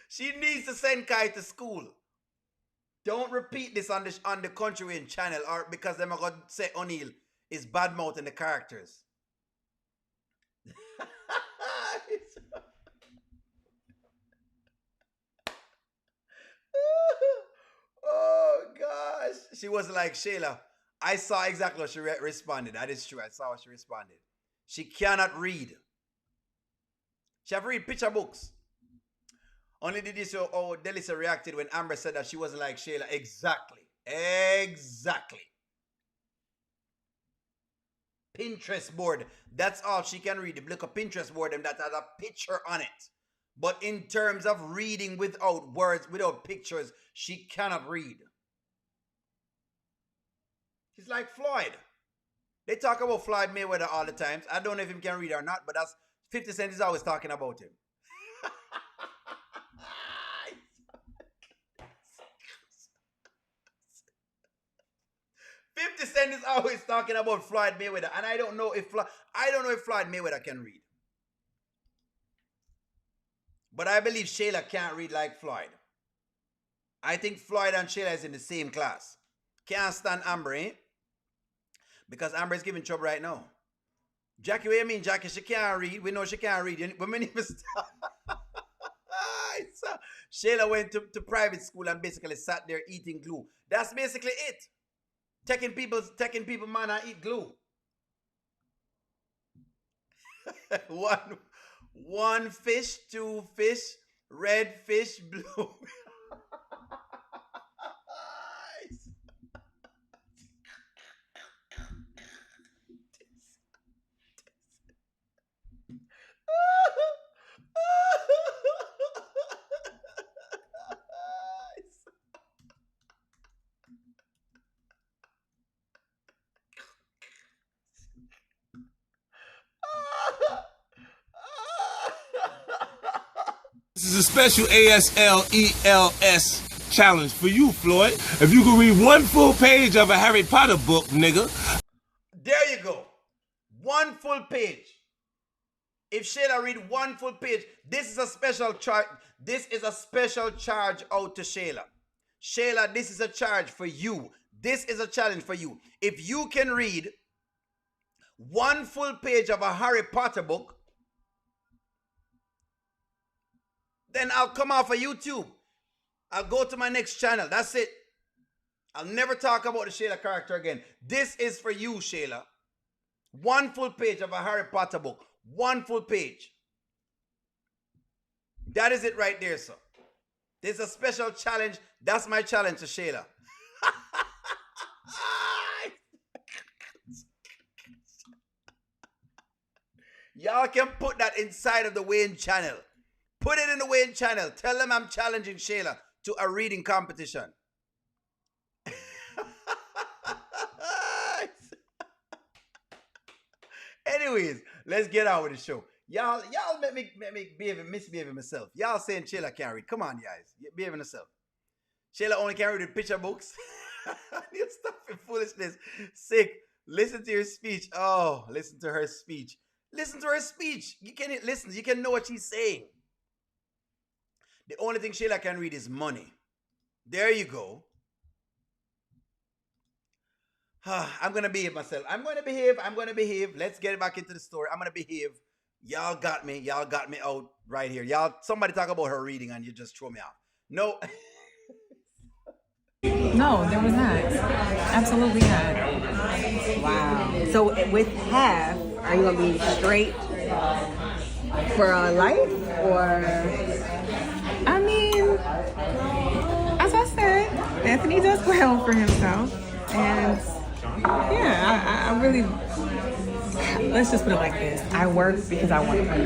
She needs to send Kai to school. Don't repeat this on the Kountrty Wayne channel, or because them are going to say O'Neal is bad mouthing the characters. Oh gosh. She was like, Shayla, I saw exactly what she responded. That is true. I saw what she responded. She cannot read. She have read picture books. Only did you show how Delicia reacted when Amber said that she wasn't like Shayla. Exactly. Exactly. Pinterest board. That's all she can read. Look a Pinterest board and that has a picture on it. But in terms of reading without words, without pictures, she cannot read. She's like Floyd. They talk about Floyd Mayweather all the time. I don't know if he can read or not, but that's 50 Cent is always talking about him. 50 Cent is always talking about Floyd Mayweather, and I don't know if Floyd Mayweather can read. But I believe Shayla can't read like Floyd. I think Floyd and Shayla is in the same class. Can't stand Amber, eh? Because Amber is giving trouble right now. Jackie, what do you mean, Jackie? She can't read. We know she can't read. But many so Shayla went to private school and basically sat there eating glue. That's basically it. Taking people man and eat glue. One fish, two fish, red fish, blue. This is a special ASLELS challenge for you, Floyd. If you can read one full page of a Harry Potter book, nigga. There you go. One full page. If Shayla read one full page, this is a special charge. This is a special charge out to Shayla. Shayla, this is a charge for you. This is a challenge for you. If you can read one full page of a Harry Potter book, then I'll come off of YouTube. I'll go to my next channel. That's it. I'll never talk about the Shayla character again. This is for you, Shayla. One full page of a Harry Potter book. One full page. That is it right there, sir. There's a special challenge. That's my challenge to Shayla. Y'all can put that inside of the Wayne channel. Put it in the Wayne channel. Tell them I'm challenging Shayla to a reading competition. Anyways, let's get on with the show. Y'all make me misbehaving myself. Y'all saying Shayla can't read. Come on, guys. Behaving herself. Shayla only can read the picture books. You stuff in foolishness. Sick. Listen to your speech. Oh, listen to her speech. Listen to her speech. You can listen. You can know what she's saying. The only thing Shayla can read is money. There you go. I'm going to behave myself. I'm going to behave. Let's get back into the story. I'm going to behave. Y'all got me out right here. Y'all, somebody talk about her reading and you just throw me off. No. No, there was not. Absolutely not. Wow. So with half, are you gonna be straight for a life, or? I mean, as I said, Anthony does well for himself. And yeah, I really, let's just put it like this. I work because I want to work.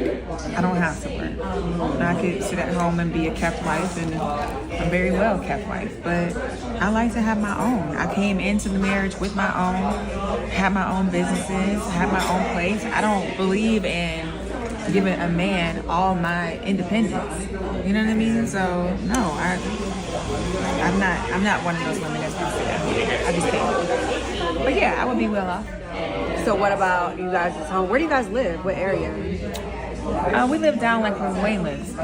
I don't have to work. I could sit at home and be a kept wife, and I'm very well kept wife. But I like to have my own. I came into the marriage with my own, have my own businesses, have my own place. I don't believe in giving a man all my independence. You know what I mean? So no, I'm not one of those women that's gonna sit down here. I just can't. But yeah, I would be well off. So what about you guys' home? Where do you guys live? What area? We live down like where Wayne lives.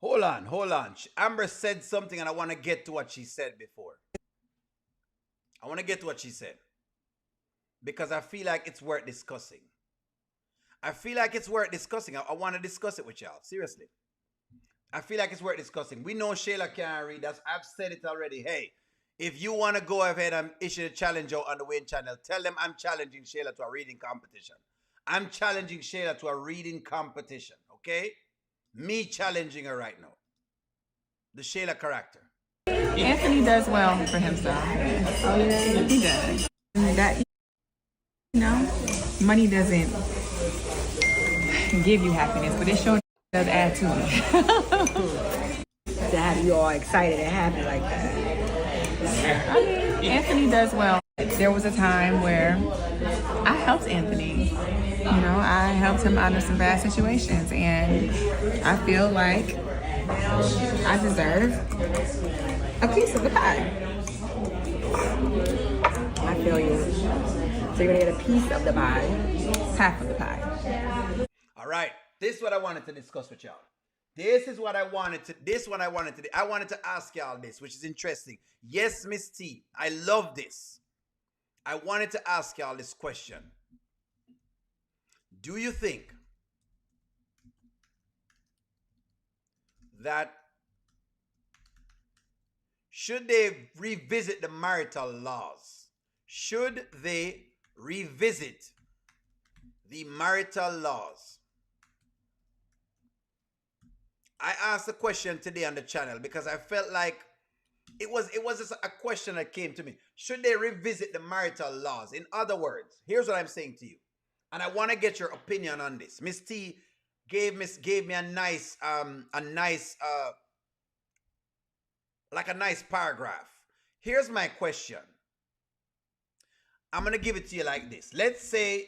Hold on. Amber said something and I want to get to what she said before. I want to get to what she said. Because I feel like it's worth discussing. I want to discuss it with y'all. Seriously. I feel like it's worth discussing. We know Shayla can't read. I've said it already. Hey, if you want to go ahead and issue a challenge out on the Wayne channel, tell them I'm challenging Shayla to a reading competition. I'm challenging Shayla to a reading competition, okay? Me challenging her right now. The Shayla character. Anthony does well for himself. Oh, yeah. He does. That, you know, money doesn't give you happiness, but it sure does add to it. To have you all excited and happy like that. I mean, Anthony does well. There was a time where I helped Anthony. You know, I helped him out of some bad situations, and I feel like I deserve a piece of the pie. I feel you. So you're gonna get a piece of the pie. Half of the pie. All right. This is what I wanted to discuss with y'all. I wanted to ask y'all this, which is interesting. Yes, Miss T, I love this. I wanted to ask y'all this question. Do you think that should they revisit the marital laws? Should they revisit the marital laws? I asked a question today on the channel because I felt like it was just a question that came to me. Should they revisit the marital laws? In other words, here's what I'm saying to you. And I want to get your opinion on this. Miss T gave me a nice paragraph. Here's my question. I'm going to give it to you like this. Let's say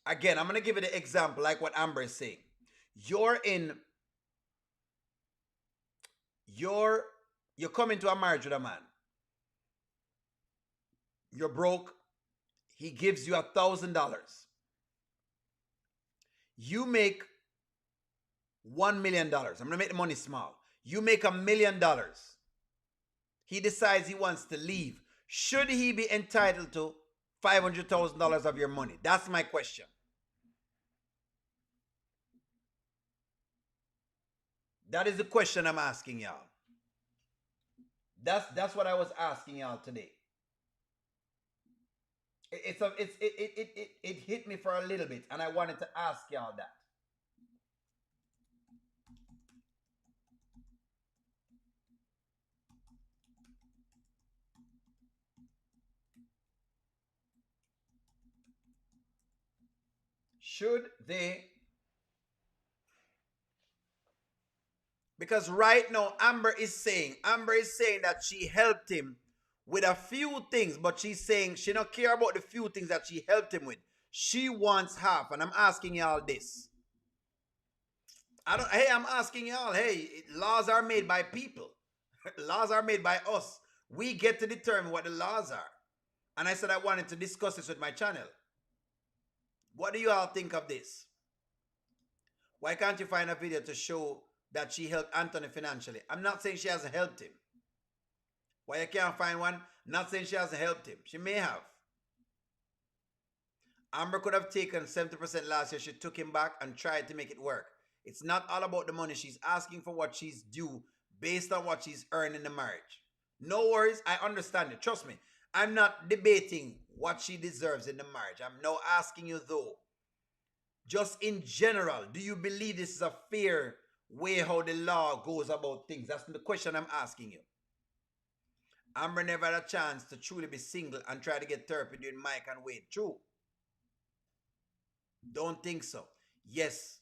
I'm going to give it an example like what Amber is saying. You're coming to a marriage with a man. You're broke. He gives you $1,000. You make $1 million. I'm gonna make the money small. You make $1 million. He decides he wants to leave. Should he be entitled to $500,000 of your money? That's my question. That is the question I'm asking y'all. That's what I was asking y'all today. It hit me for a little bit, and I wanted to ask y'all that. Should they? Because right now Amber is saying that she helped him with a few things, but she's saying she don't care about the few things that she helped him with. She wants half, and I'm asking y'all this. I'm asking y'all, hey, laws are made by people. Laws are made by us. We get to determine what the laws are. And I said I wanted to discuss this with my channel. What do you all think of this? Why can't you find a video to show that she helped Anthony financially? I'm not saying she hasn't helped him. Why you can't find one? Not saying she hasn't helped him. She may have. Amber could have taken 70% last year. She took him back and tried to make it work. It's not all about the money. She's asking for what she's due based on what she's earned in the marriage. No worries. I understand it. Trust me. I'm not debating what she deserves in the marriage. I'm now asking you though, just in general, do you believe this is a fair way how the law goes about things? That's the question I'm asking you. Amber never had a chance to truly be single and try to get therapy during Mike and Wade. True. Don't think so. Yes.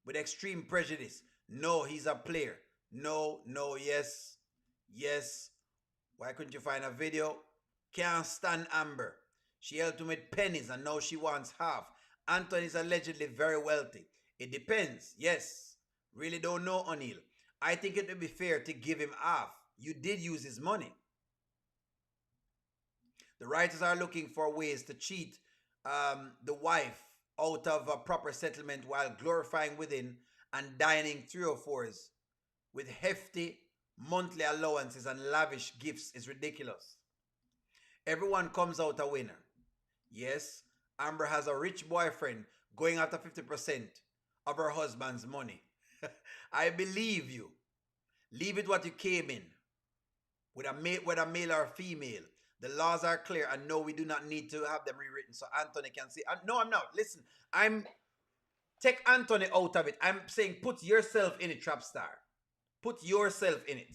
With extreme prejudice. No, he's a player. No, yes. Yes. Why couldn't you find a video? Can't stand Amber. She helped him with pennies and now she wants half. Anthony is allegedly very wealthy. It depends. Yes. Really don't know, O'Neal. I think it would be fair to give him half. You did use his money. The writers are looking for ways to cheat the wife out of a proper settlement while glorifying within and dining 304s with hefty monthly allowances and lavish gifts is ridiculous. Everyone comes out a winner. Yes, Amber has a rich boyfriend going after 50% of her husband's money. I believe you. Leave it what you came in. With whether male or female. The laws are clear and no, we do not need to have them rewritten so Anthony can see. No, I'm not. Listen, take Anthony out of it. I'm saying put yourself in it, Trapstar. Put yourself in it.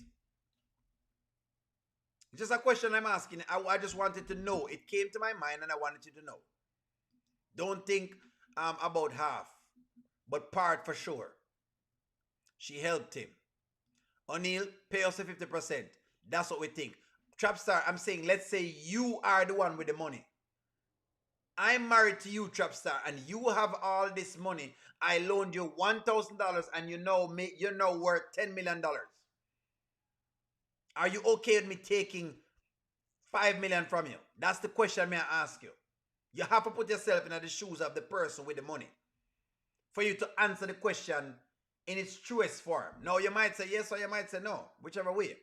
It's just a question I'm asking. I just wanted to know. It came to my mind and I wanted you to know. Don't think about half, but part for sure. She helped him. O'Neal, pay us the 50%. That's what we think. Trapstar, I'm saying, let's say you are the one with the money. I'm married to you, Trapstar, and you have all this money. I loaned you $1,000 and you're now worth $10 million. Are you okay with me taking $5 million from you? That's the question may I ask you. You have to put yourself in the shoes of the person with the money for you to answer the question in its truest form. Now you might say yes or you might say no, whichever way.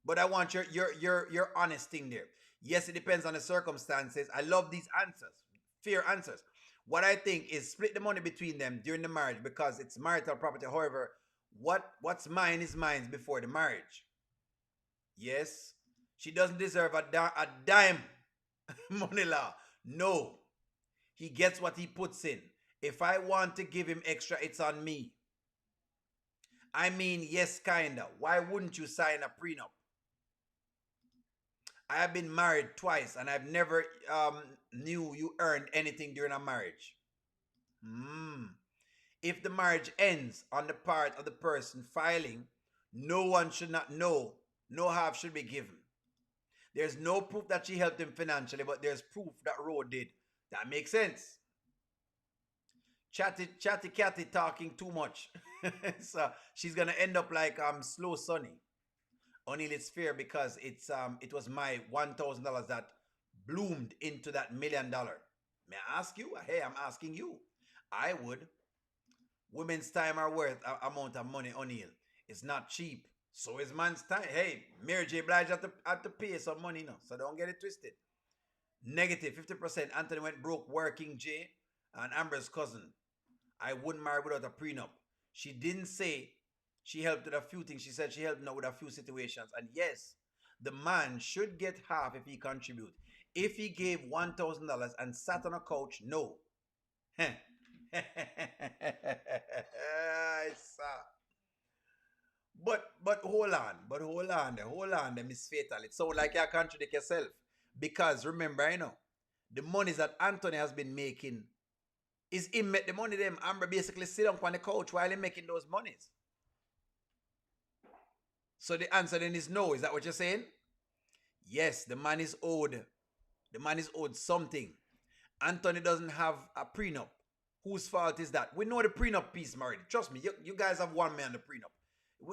But I want your honest thing there. Yes, it depends on the circumstances. I love these answers, fair answers. What I think is split the money between them during the marriage because it's marital property. However, what's mine is mine before the marriage. Yes, she doesn't deserve a dime money law. No, he gets what he puts in. If I want to give him extra, it's on me. I mean, yes, kinda. Why wouldn't you sign a prenup? I have been married twice and I've never knew you earned anything during a marriage. If the marriage ends on the part of the person filing, no one should not know. No half should be given. There's no proof that she helped him financially, but there's proof that Ro did. That makes sense. Chatty Catty talking too much. So she's gonna end up like Slow Sunny. O'Neal, it's fair because it was my $1,000 that bloomed into that $1 million. May I ask you? Hey, I'm asking you. I would. Women's time are worth a amount of money, O'Neal. It's not cheap. So is man's time. Hey, Mary J. Blige had to pay some money now. So don't get it twisted. Negative 50%. Anthony went broke working Jay and Amber's cousin. I wouldn't marry without a prenup. She didn't say she helped with a few things. She said she helped out with a few situations. And yes, the man should get half if he contribute. If he gave $1,000 and sat on a couch, no. I saw. But hold on, Miss Fatal. It sounds like you contradict yourself. Because remember, the monies that Anthony has been making is him make the money them. Amber basically sit on the couch while he making those monies. So the answer then is no. Is that what you're saying? Yes, the man is owed. The man is owed something. Anthony doesn't have a prenup. Whose fault is that? We know the prenup piece, Marital. Trust me, you guys have won me on the prenup.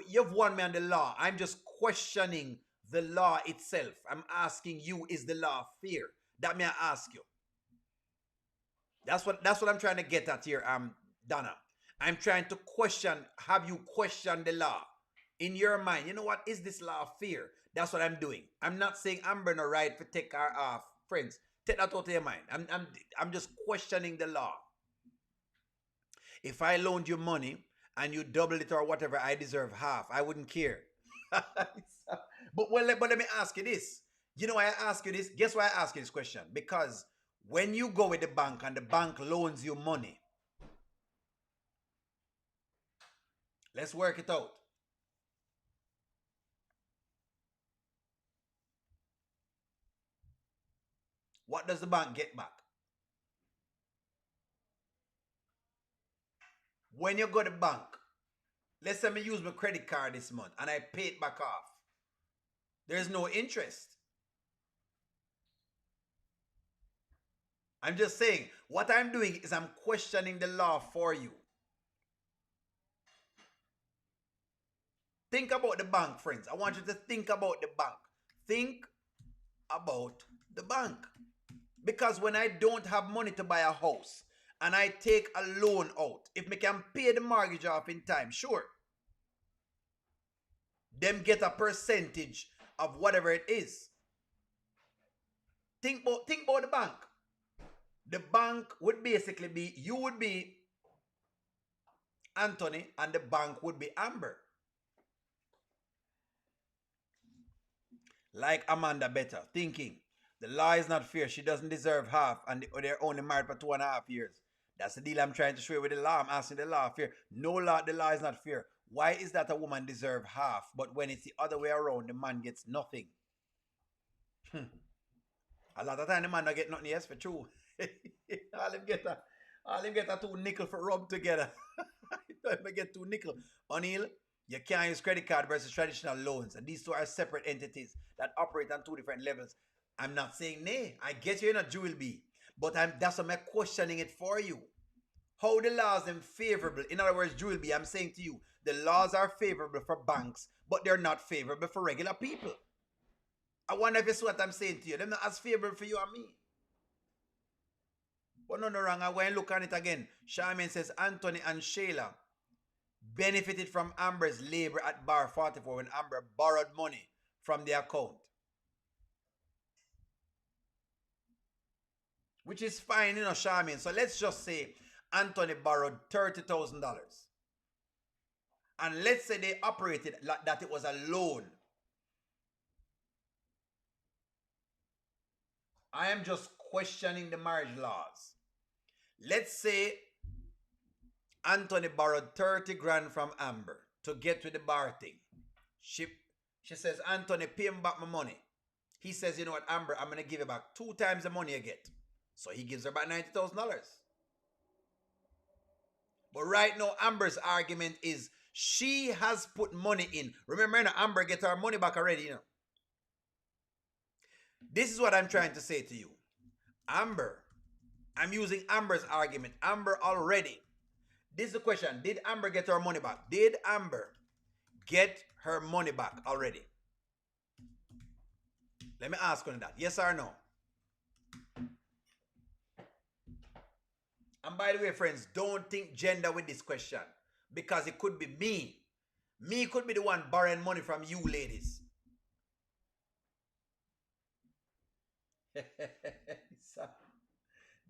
You have won me on the law. I'm just questioning the law itself. I'm asking you, is the law fair? That may I ask you. That's what I'm trying to get at here, Donna. I'm trying to question, have you questioned the law? In your mind, you know what? Is this law fair? That's what I'm doing. I'm not saying Amber no right to take her off. Friends, take that out of your mind. I'm just questioning the law. If I loaned you money and you double it or whatever, I deserve half. I wouldn't care. But let me ask you this. You know why I ask you this? Guess why I ask you this question? Because when you go with the bank and the bank loans you money, let's work it out. What does the bank get back? When you go to the bank, let's say I use my credit card this month and I pay it back off. There's no interest. I'm just saying, what I'm doing is I'm questioning the law for you. Think about the bank, friends. I want you to think about the bank. Think about the bank. Because when I don't have money to buy a house and I take a loan out, if I can pay the mortgage off in time, sure. Them get a percentage of whatever it is. Think about the bank. The bank would basically be, you would be Anthony and the bank would be Amber. Like Amanda Better, thinking, the law is not fair. She doesn't deserve half and they're only married for 2.5 years. That's the deal I'm trying to show you with the law. I'm asking the law fair. No law, the law is not fair. Why is that a woman deserve half, but when it's the other way around, the man gets nothing? A lot of time the man don't get nothing, yes, for true. all him get a 2 nickel for rub together. Don't even get 2 nickel. O'Neal, you can't use credit card versus traditional loans. And these two are separate entities that operate on 2 different levels. I'm not saying nay. I get you're not Jewel B. But that's why I'm questioning it for you. How the laws are favorable. In other words, Jewel B, I'm saying to you, the laws are favorable for banks, but they're not favorable for regular people. I wonder if it's what I'm saying to you. They're not as favorable for you and me. But no wrong. I go and look on it again. Charmaine says Anthony and Shayla benefited from Amber's labor at Bar 44 when Amber borrowed money from the account. Which is fine, Charmaine. So let's just say Anthony borrowed $30,000. And let's say they operated like that it was a loan. I am just questioning the marriage laws. Let's say Anthony borrowed 30 grand from Amber to get to the bar thing. She says, Anthony, pay him back my money. He says, you know what, Amber, I'm going to give you back 2 times the money you get. So he gives her back $90,000. But right now, Amber's argument is she has put money in. Remember, Amber get her money back already, This is what I'm trying to say to you. Amber, I'm using Amber's argument. Amber already. This is the question. Did Amber get her money back? Did Amber get her money back already? Let me ask on that. Yes or no? And by the way, friends, don't think gender with this question because it could be me. Me could be the one borrowing money from you ladies.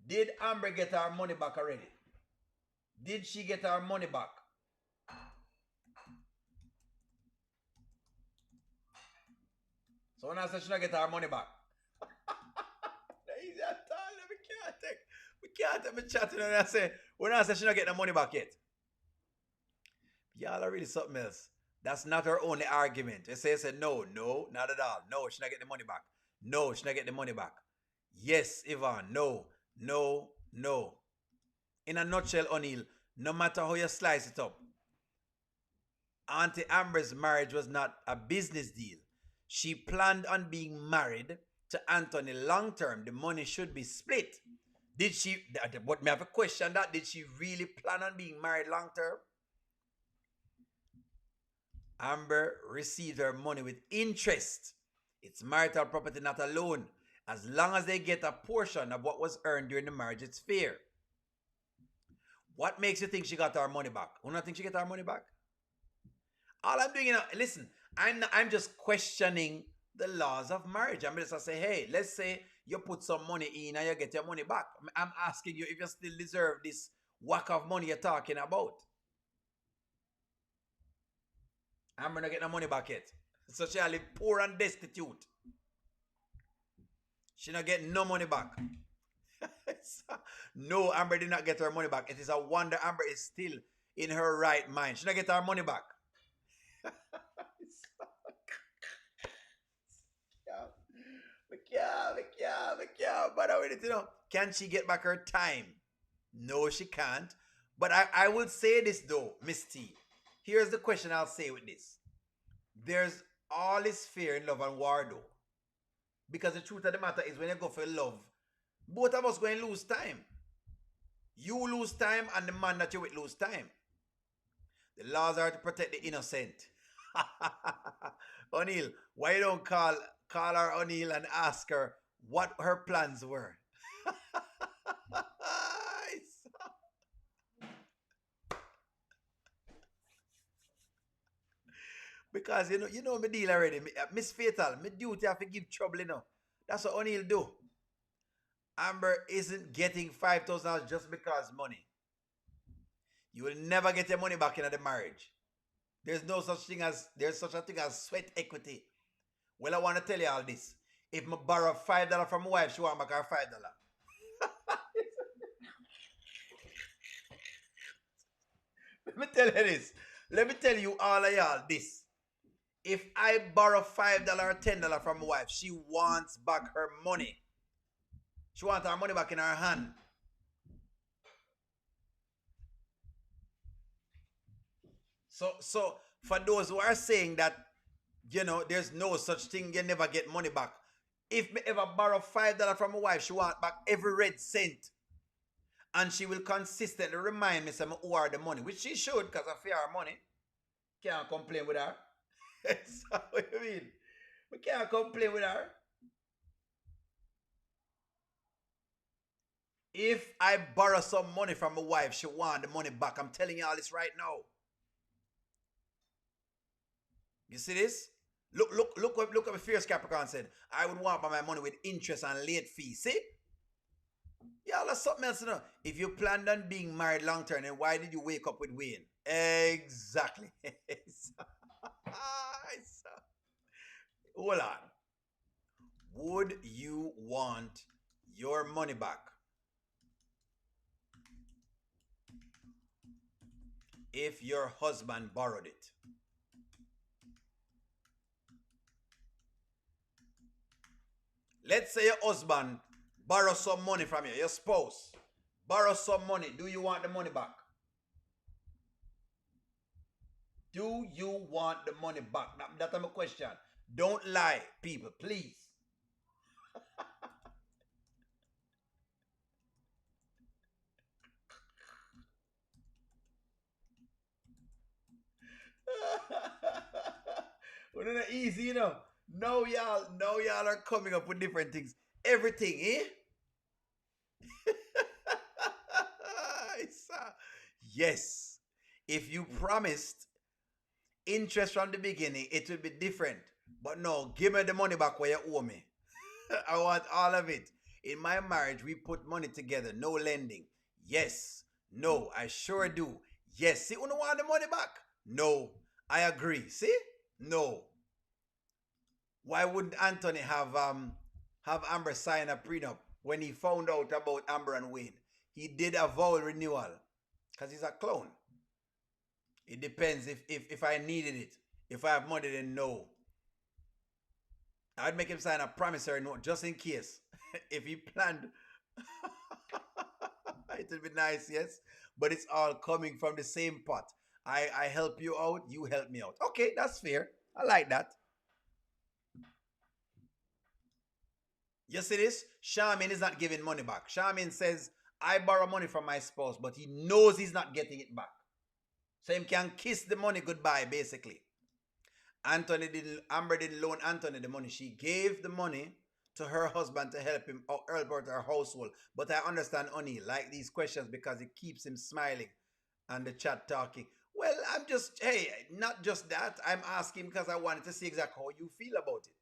Did Amber get her money back already? Did she get her money back? So when I say she not get her money back. Easy at all. We can't take me chatting and I say when I say she not get the money back yet. Y'all are really something else. That's not her only argument. They say no, not at all. No, she not get the money back. No, she not get the money back. Yes, Yvonne, no. In a nutshell, O'Neal, no matter how you slice it up, Auntie Amber's marriage was not a business deal. She planned on being married to Anthony long term. The money should be split. Did she, but me have a question that, did she really plan on being married long term? Amber received her money with interest. It's marital property, not a loan. As long as they get a portion of what was earned during the marriage, it's fair. What makes you think she got her money back? You don't think she got her money back? All I'm doing, listen, I'm just questioning the laws of marriage. I'm just say, hey, let's say you put some money in and you get your money back. I'm asking you if you still deserve this whack of money you're talking about. Amber not getting her money back yet. So she live poor and destitute. She not getting no money back. No, Amber did not get her money back. It is a wonder Amber is still in her right mind. She not get her money back. Can she get back her time? No, she can't. But I will say this though, Miss T. Here's the question I'll say with this. There's all this fear in love and war though. Because the truth of the matter is when you go for love, both of us going to lose time. You lose time and the man that you with lose time. The laws are to protect the innocent. O'Neal, why you don't call her O'Neal and ask her what her plans were? Because you know me deal already. Miss Fatal, me duty have to give trouble, That's what O'Neal do. Amber isn't getting $5,000 just because money. You will never get your money back in the marriage. There's such a thing as sweat equity. Well, I want to tell you all this. If I borrow $5 from my wife, she want back her $5. Let me tell you this. Let me tell you all of y'all this. If I borrow $5 or $10 from my wife, she wants back her money. She wants her money back in her hand. So for those who are saying that, there's no such thing, you never get money back. If me ever borrow $5 from my wife, she want back every red cent. And she will consistently remind me, say, I owe her the money, which she should, because I fear her money. Can't complain with her. That's what you mean. We can't complain with her. If I borrow some money from my wife, she want the money back. I'm telling you all this right now. You see this? Look what my fierce Capricorn said. I would want my money with interest and late fees. See? Y'all are something else, If you planned on being married long term, then why did you wake up with Wayne? Exactly. Hold on. Would you want your money back if your husband borrowed it? Let's say your husband borrow some money from you, your spouse borrow some money. Do you want the money back? Do you want the money back? That's my question. Don't lie, people, please. Well, not easy, Now y'all are coming up with different things. Everything, eh? Yes. If you promised interest from the beginning, it would be different. But no, give me the money back where you owe me. I want all of it. In my marriage, we put money together, no lending. Yes. No, I sure do. Yes. See, you don't want the money back? No. I agree. See? No. Why wouldn't Anthony have Amber sign a prenup when he found out about Amber and Wayne? He did a vow renewal because he's a clown. It depends if I needed it. If I have money, then no. I'd make him sign a promissory note just in case. If he planned, it would be nice, yes. But it's all coming from the same pot. I help you out, you help me out. Okay, that's fair. I like that. Yes, it is. Charmaine is not giving money back. Charmaine says, I borrow money from my spouse, but he knows he's not getting it back. So he can kiss the money goodbye, basically. Amber didn't loan Anthony the money. She gave the money to her husband to help him out her household. But I understand Oni like these questions because it keeps him smiling and the chat talking. Well, I'm just, hey, not just that. I'm asking because I wanted to see exactly how you feel about it.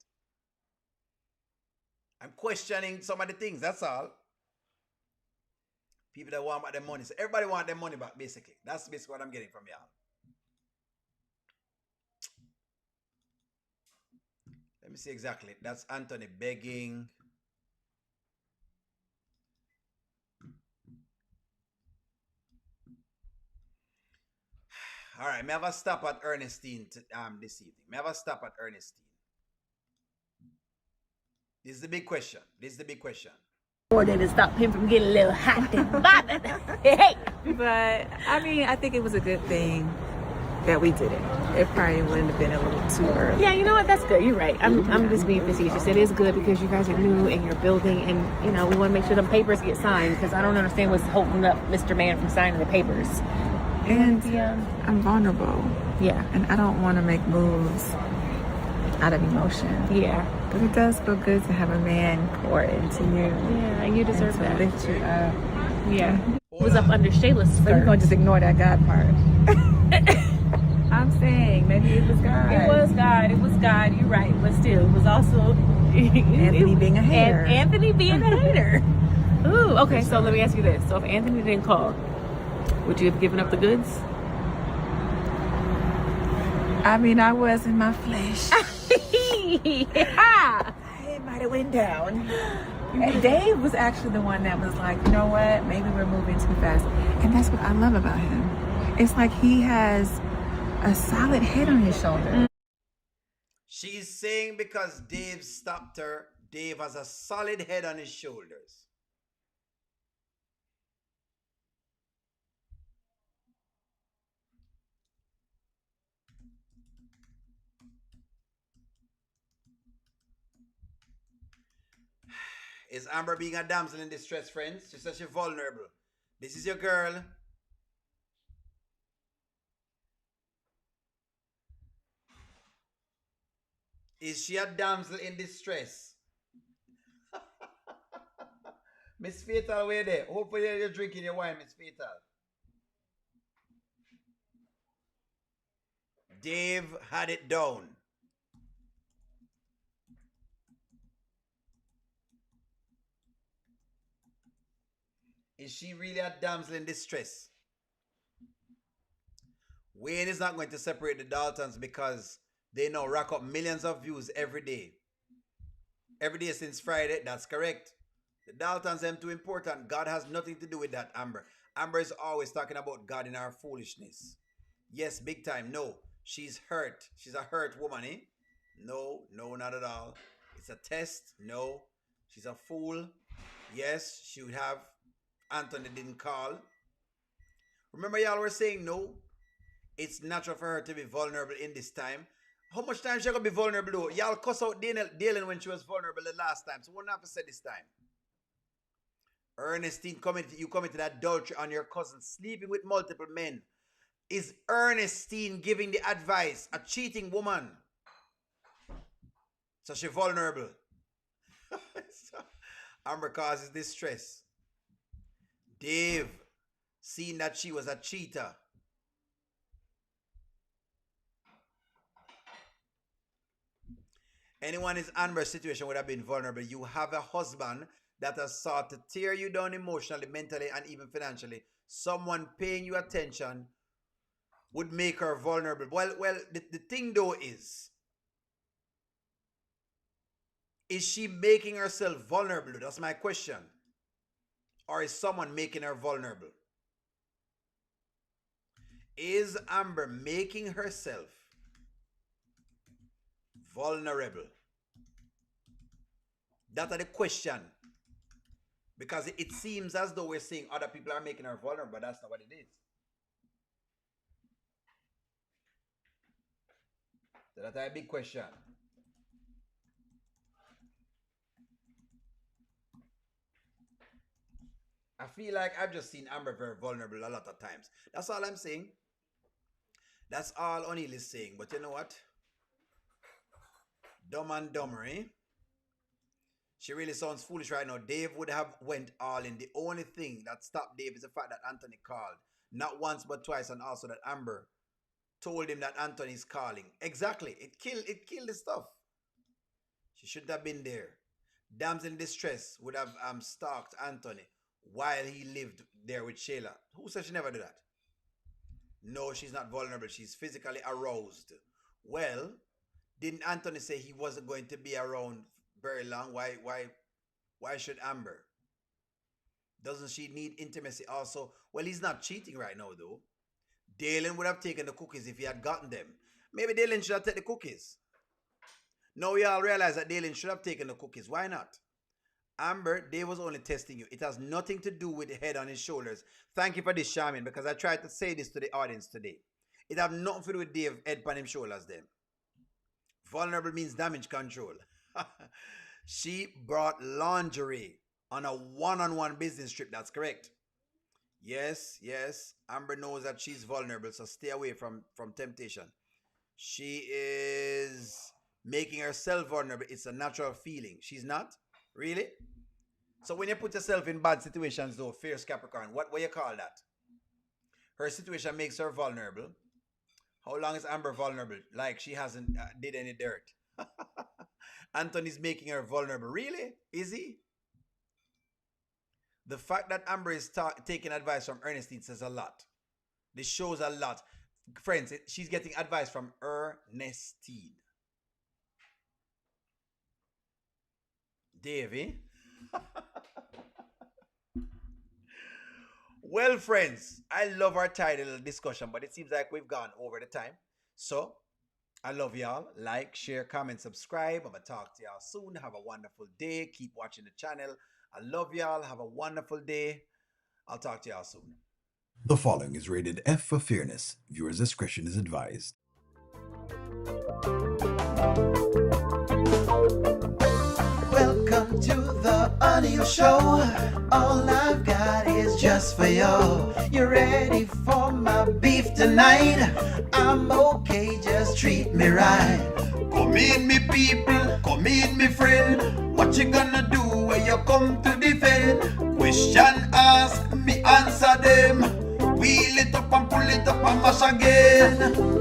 I'm questioning some of the things, that's all. People that want their money. So everybody want their money back, basically. That's basically what I'm getting from y'all. Let me see exactly. That's Anthony begging. All right, may I have a stop at Ernestine this evening? May I have a stop at Ernestine? This is the big question. This is the big question. Or did it stop him from getting a little hot and bothered? Hey! But I mean, I think it was a good thing that we did it. It probably wouldn't have been a little too early. Yeah, you know what? That's good. You're right. I'm just being facetious. It is good because you guys are new and you're building, and you know we want to make sure the papers get signed because I don't understand what's holding up Mr. Man from signing the papers. And I'm vulnerable. Yeah. And I don't want to make moves out of emotion. Yeah. But it does feel good to have a man pour into you. Yeah, you deserve and to that. lift you up. Yeah. It was up under Shayla's skirt. So you're going to just ignore that God part. I'm saying maybe it was God. It was God. It was God. You're right. But still, it was also Anthony being a hater. Anthony being a hater. Ooh. Okay. So let me ask you this: so if Anthony didn't call, would you have given up the goods? I mean, I was in my flesh. Yeah. It might have went down. And Dave was actually the one that was like, you know what? Maybe we're moving too fast. And that's what I love about him. It's like he has a solid head on his shoulder. She's saying because Dave stopped her, Dave has a solid head on his shoulders. Is Amber being a damsel in distress, friends? She says she's vulnerable. This is your girl. Is she a damsel in distress? Miss Fatal, where there? Hopefully you're drinking your wine, Miss Fatal. Dave had it down. Is she really a damsel in distress? Wayne is not going to separate the Daltons because they now rack up millions of views every day. Every day since Friday, that's correct. The Daltons are too important. God has nothing to do with that, Amber. Amber is always talking about God in our foolishness. Yes, big time. No, she's hurt. She's a hurt woman, eh? No, not at all. It's a test. No, she's a fool. Yes, she would have. Anthony didn't call. Remember y'all were saying no? It's natural for her to be vulnerable in this time. How much time she gonna be vulnerable though? Y'all cuss out Dalen when she was vulnerable the last time. So what have to say this time? Ernestine, you committed adultery on your cousin, sleeping with multiple men. Is Ernestine giving the advice? A cheating woman. So she's vulnerable. So, Amber causes distress. Dave, seeing that she was a cheater. Anyone in Amber's situation would have been vulnerable. You have a husband that has sought to tear you down emotionally, mentally, and even financially. Someone paying you attention would make her vulnerable. Well, the thing though is she making herself vulnerable? That's my question. Or is someone making her vulnerable? Is Amber making herself vulnerable? That's the question. Because it seems as though we're saying other people are making her vulnerable, but that's not what it is. So that's a big question. I feel like I've just seen Amber very vulnerable a lot of times. That's all I'm saying. That's all O'Neal is saying. But you know what? Dumb and dumber, eh? She really sounds foolish right now. Dave would have went all in. The only thing that stopped Dave is the fact that Anthony called. Not once but twice, and also that Amber told him that Anthony's calling. Exactly. It killed the stuff. She shouldn't have been there. Damsel in distress would have stalked Anthony while he lived there with Shayla. Who said she never did that? No, she's not vulnerable. She's physically aroused. Well, didn't Anthony say he wasn't going to be around very long? Why should Amber? Doesn't she need intimacy also? Well, he's not cheating right now though. Dalen would have taken the cookies if he had gotten them. Maybe Dalen should have taken the cookies. Now we all realize that Dalen should have taken the cookies. Why not? Amber, Dave was only testing you. It has nothing to do with the head on his shoulders. Thank you for this, Charmin, because I tried to say this to the audience today. It have nothing to do with Dave head on his shoulders then. Vulnerable means damage control. She brought lingerie on a one-on-one business trip. That's correct. Yes. Amber knows that she's vulnerable, so stay away from temptation. She is making herself vulnerable. It's a natural feeling. She's not? Really? So when you put yourself in bad situations though, fierce Capricorn, what you call that? Her situation makes her vulnerable. How long is Amber vulnerable? Like she hasn't did any dirt. Anthony's making her vulnerable. Really? Is he? The fact that Amber is taking advice from Ernestine says a lot. This shows a lot. Friends, she's getting advice from Ernestine. Davey. Well, friends, I love our title discussion, but it seems like we've gone over the time. So, I love y'all. Like, share, comment, subscribe. I'm going to talk to y'all soon. Have a wonderful day. Keep watching the channel. I love y'all. Have a wonderful day. I'll talk to y'all soon. The following is rated F for fairness. Viewers' discretion is advised. Welcome to the O'Neal Show. All I've got is just for you. You ready for my beef tonight? I'm okay, just treat me right. Come in, me people, come in, me friend. What you gonna do when you come to defend? Question ask, me answer them. Wheel it up and pull it up and mash again.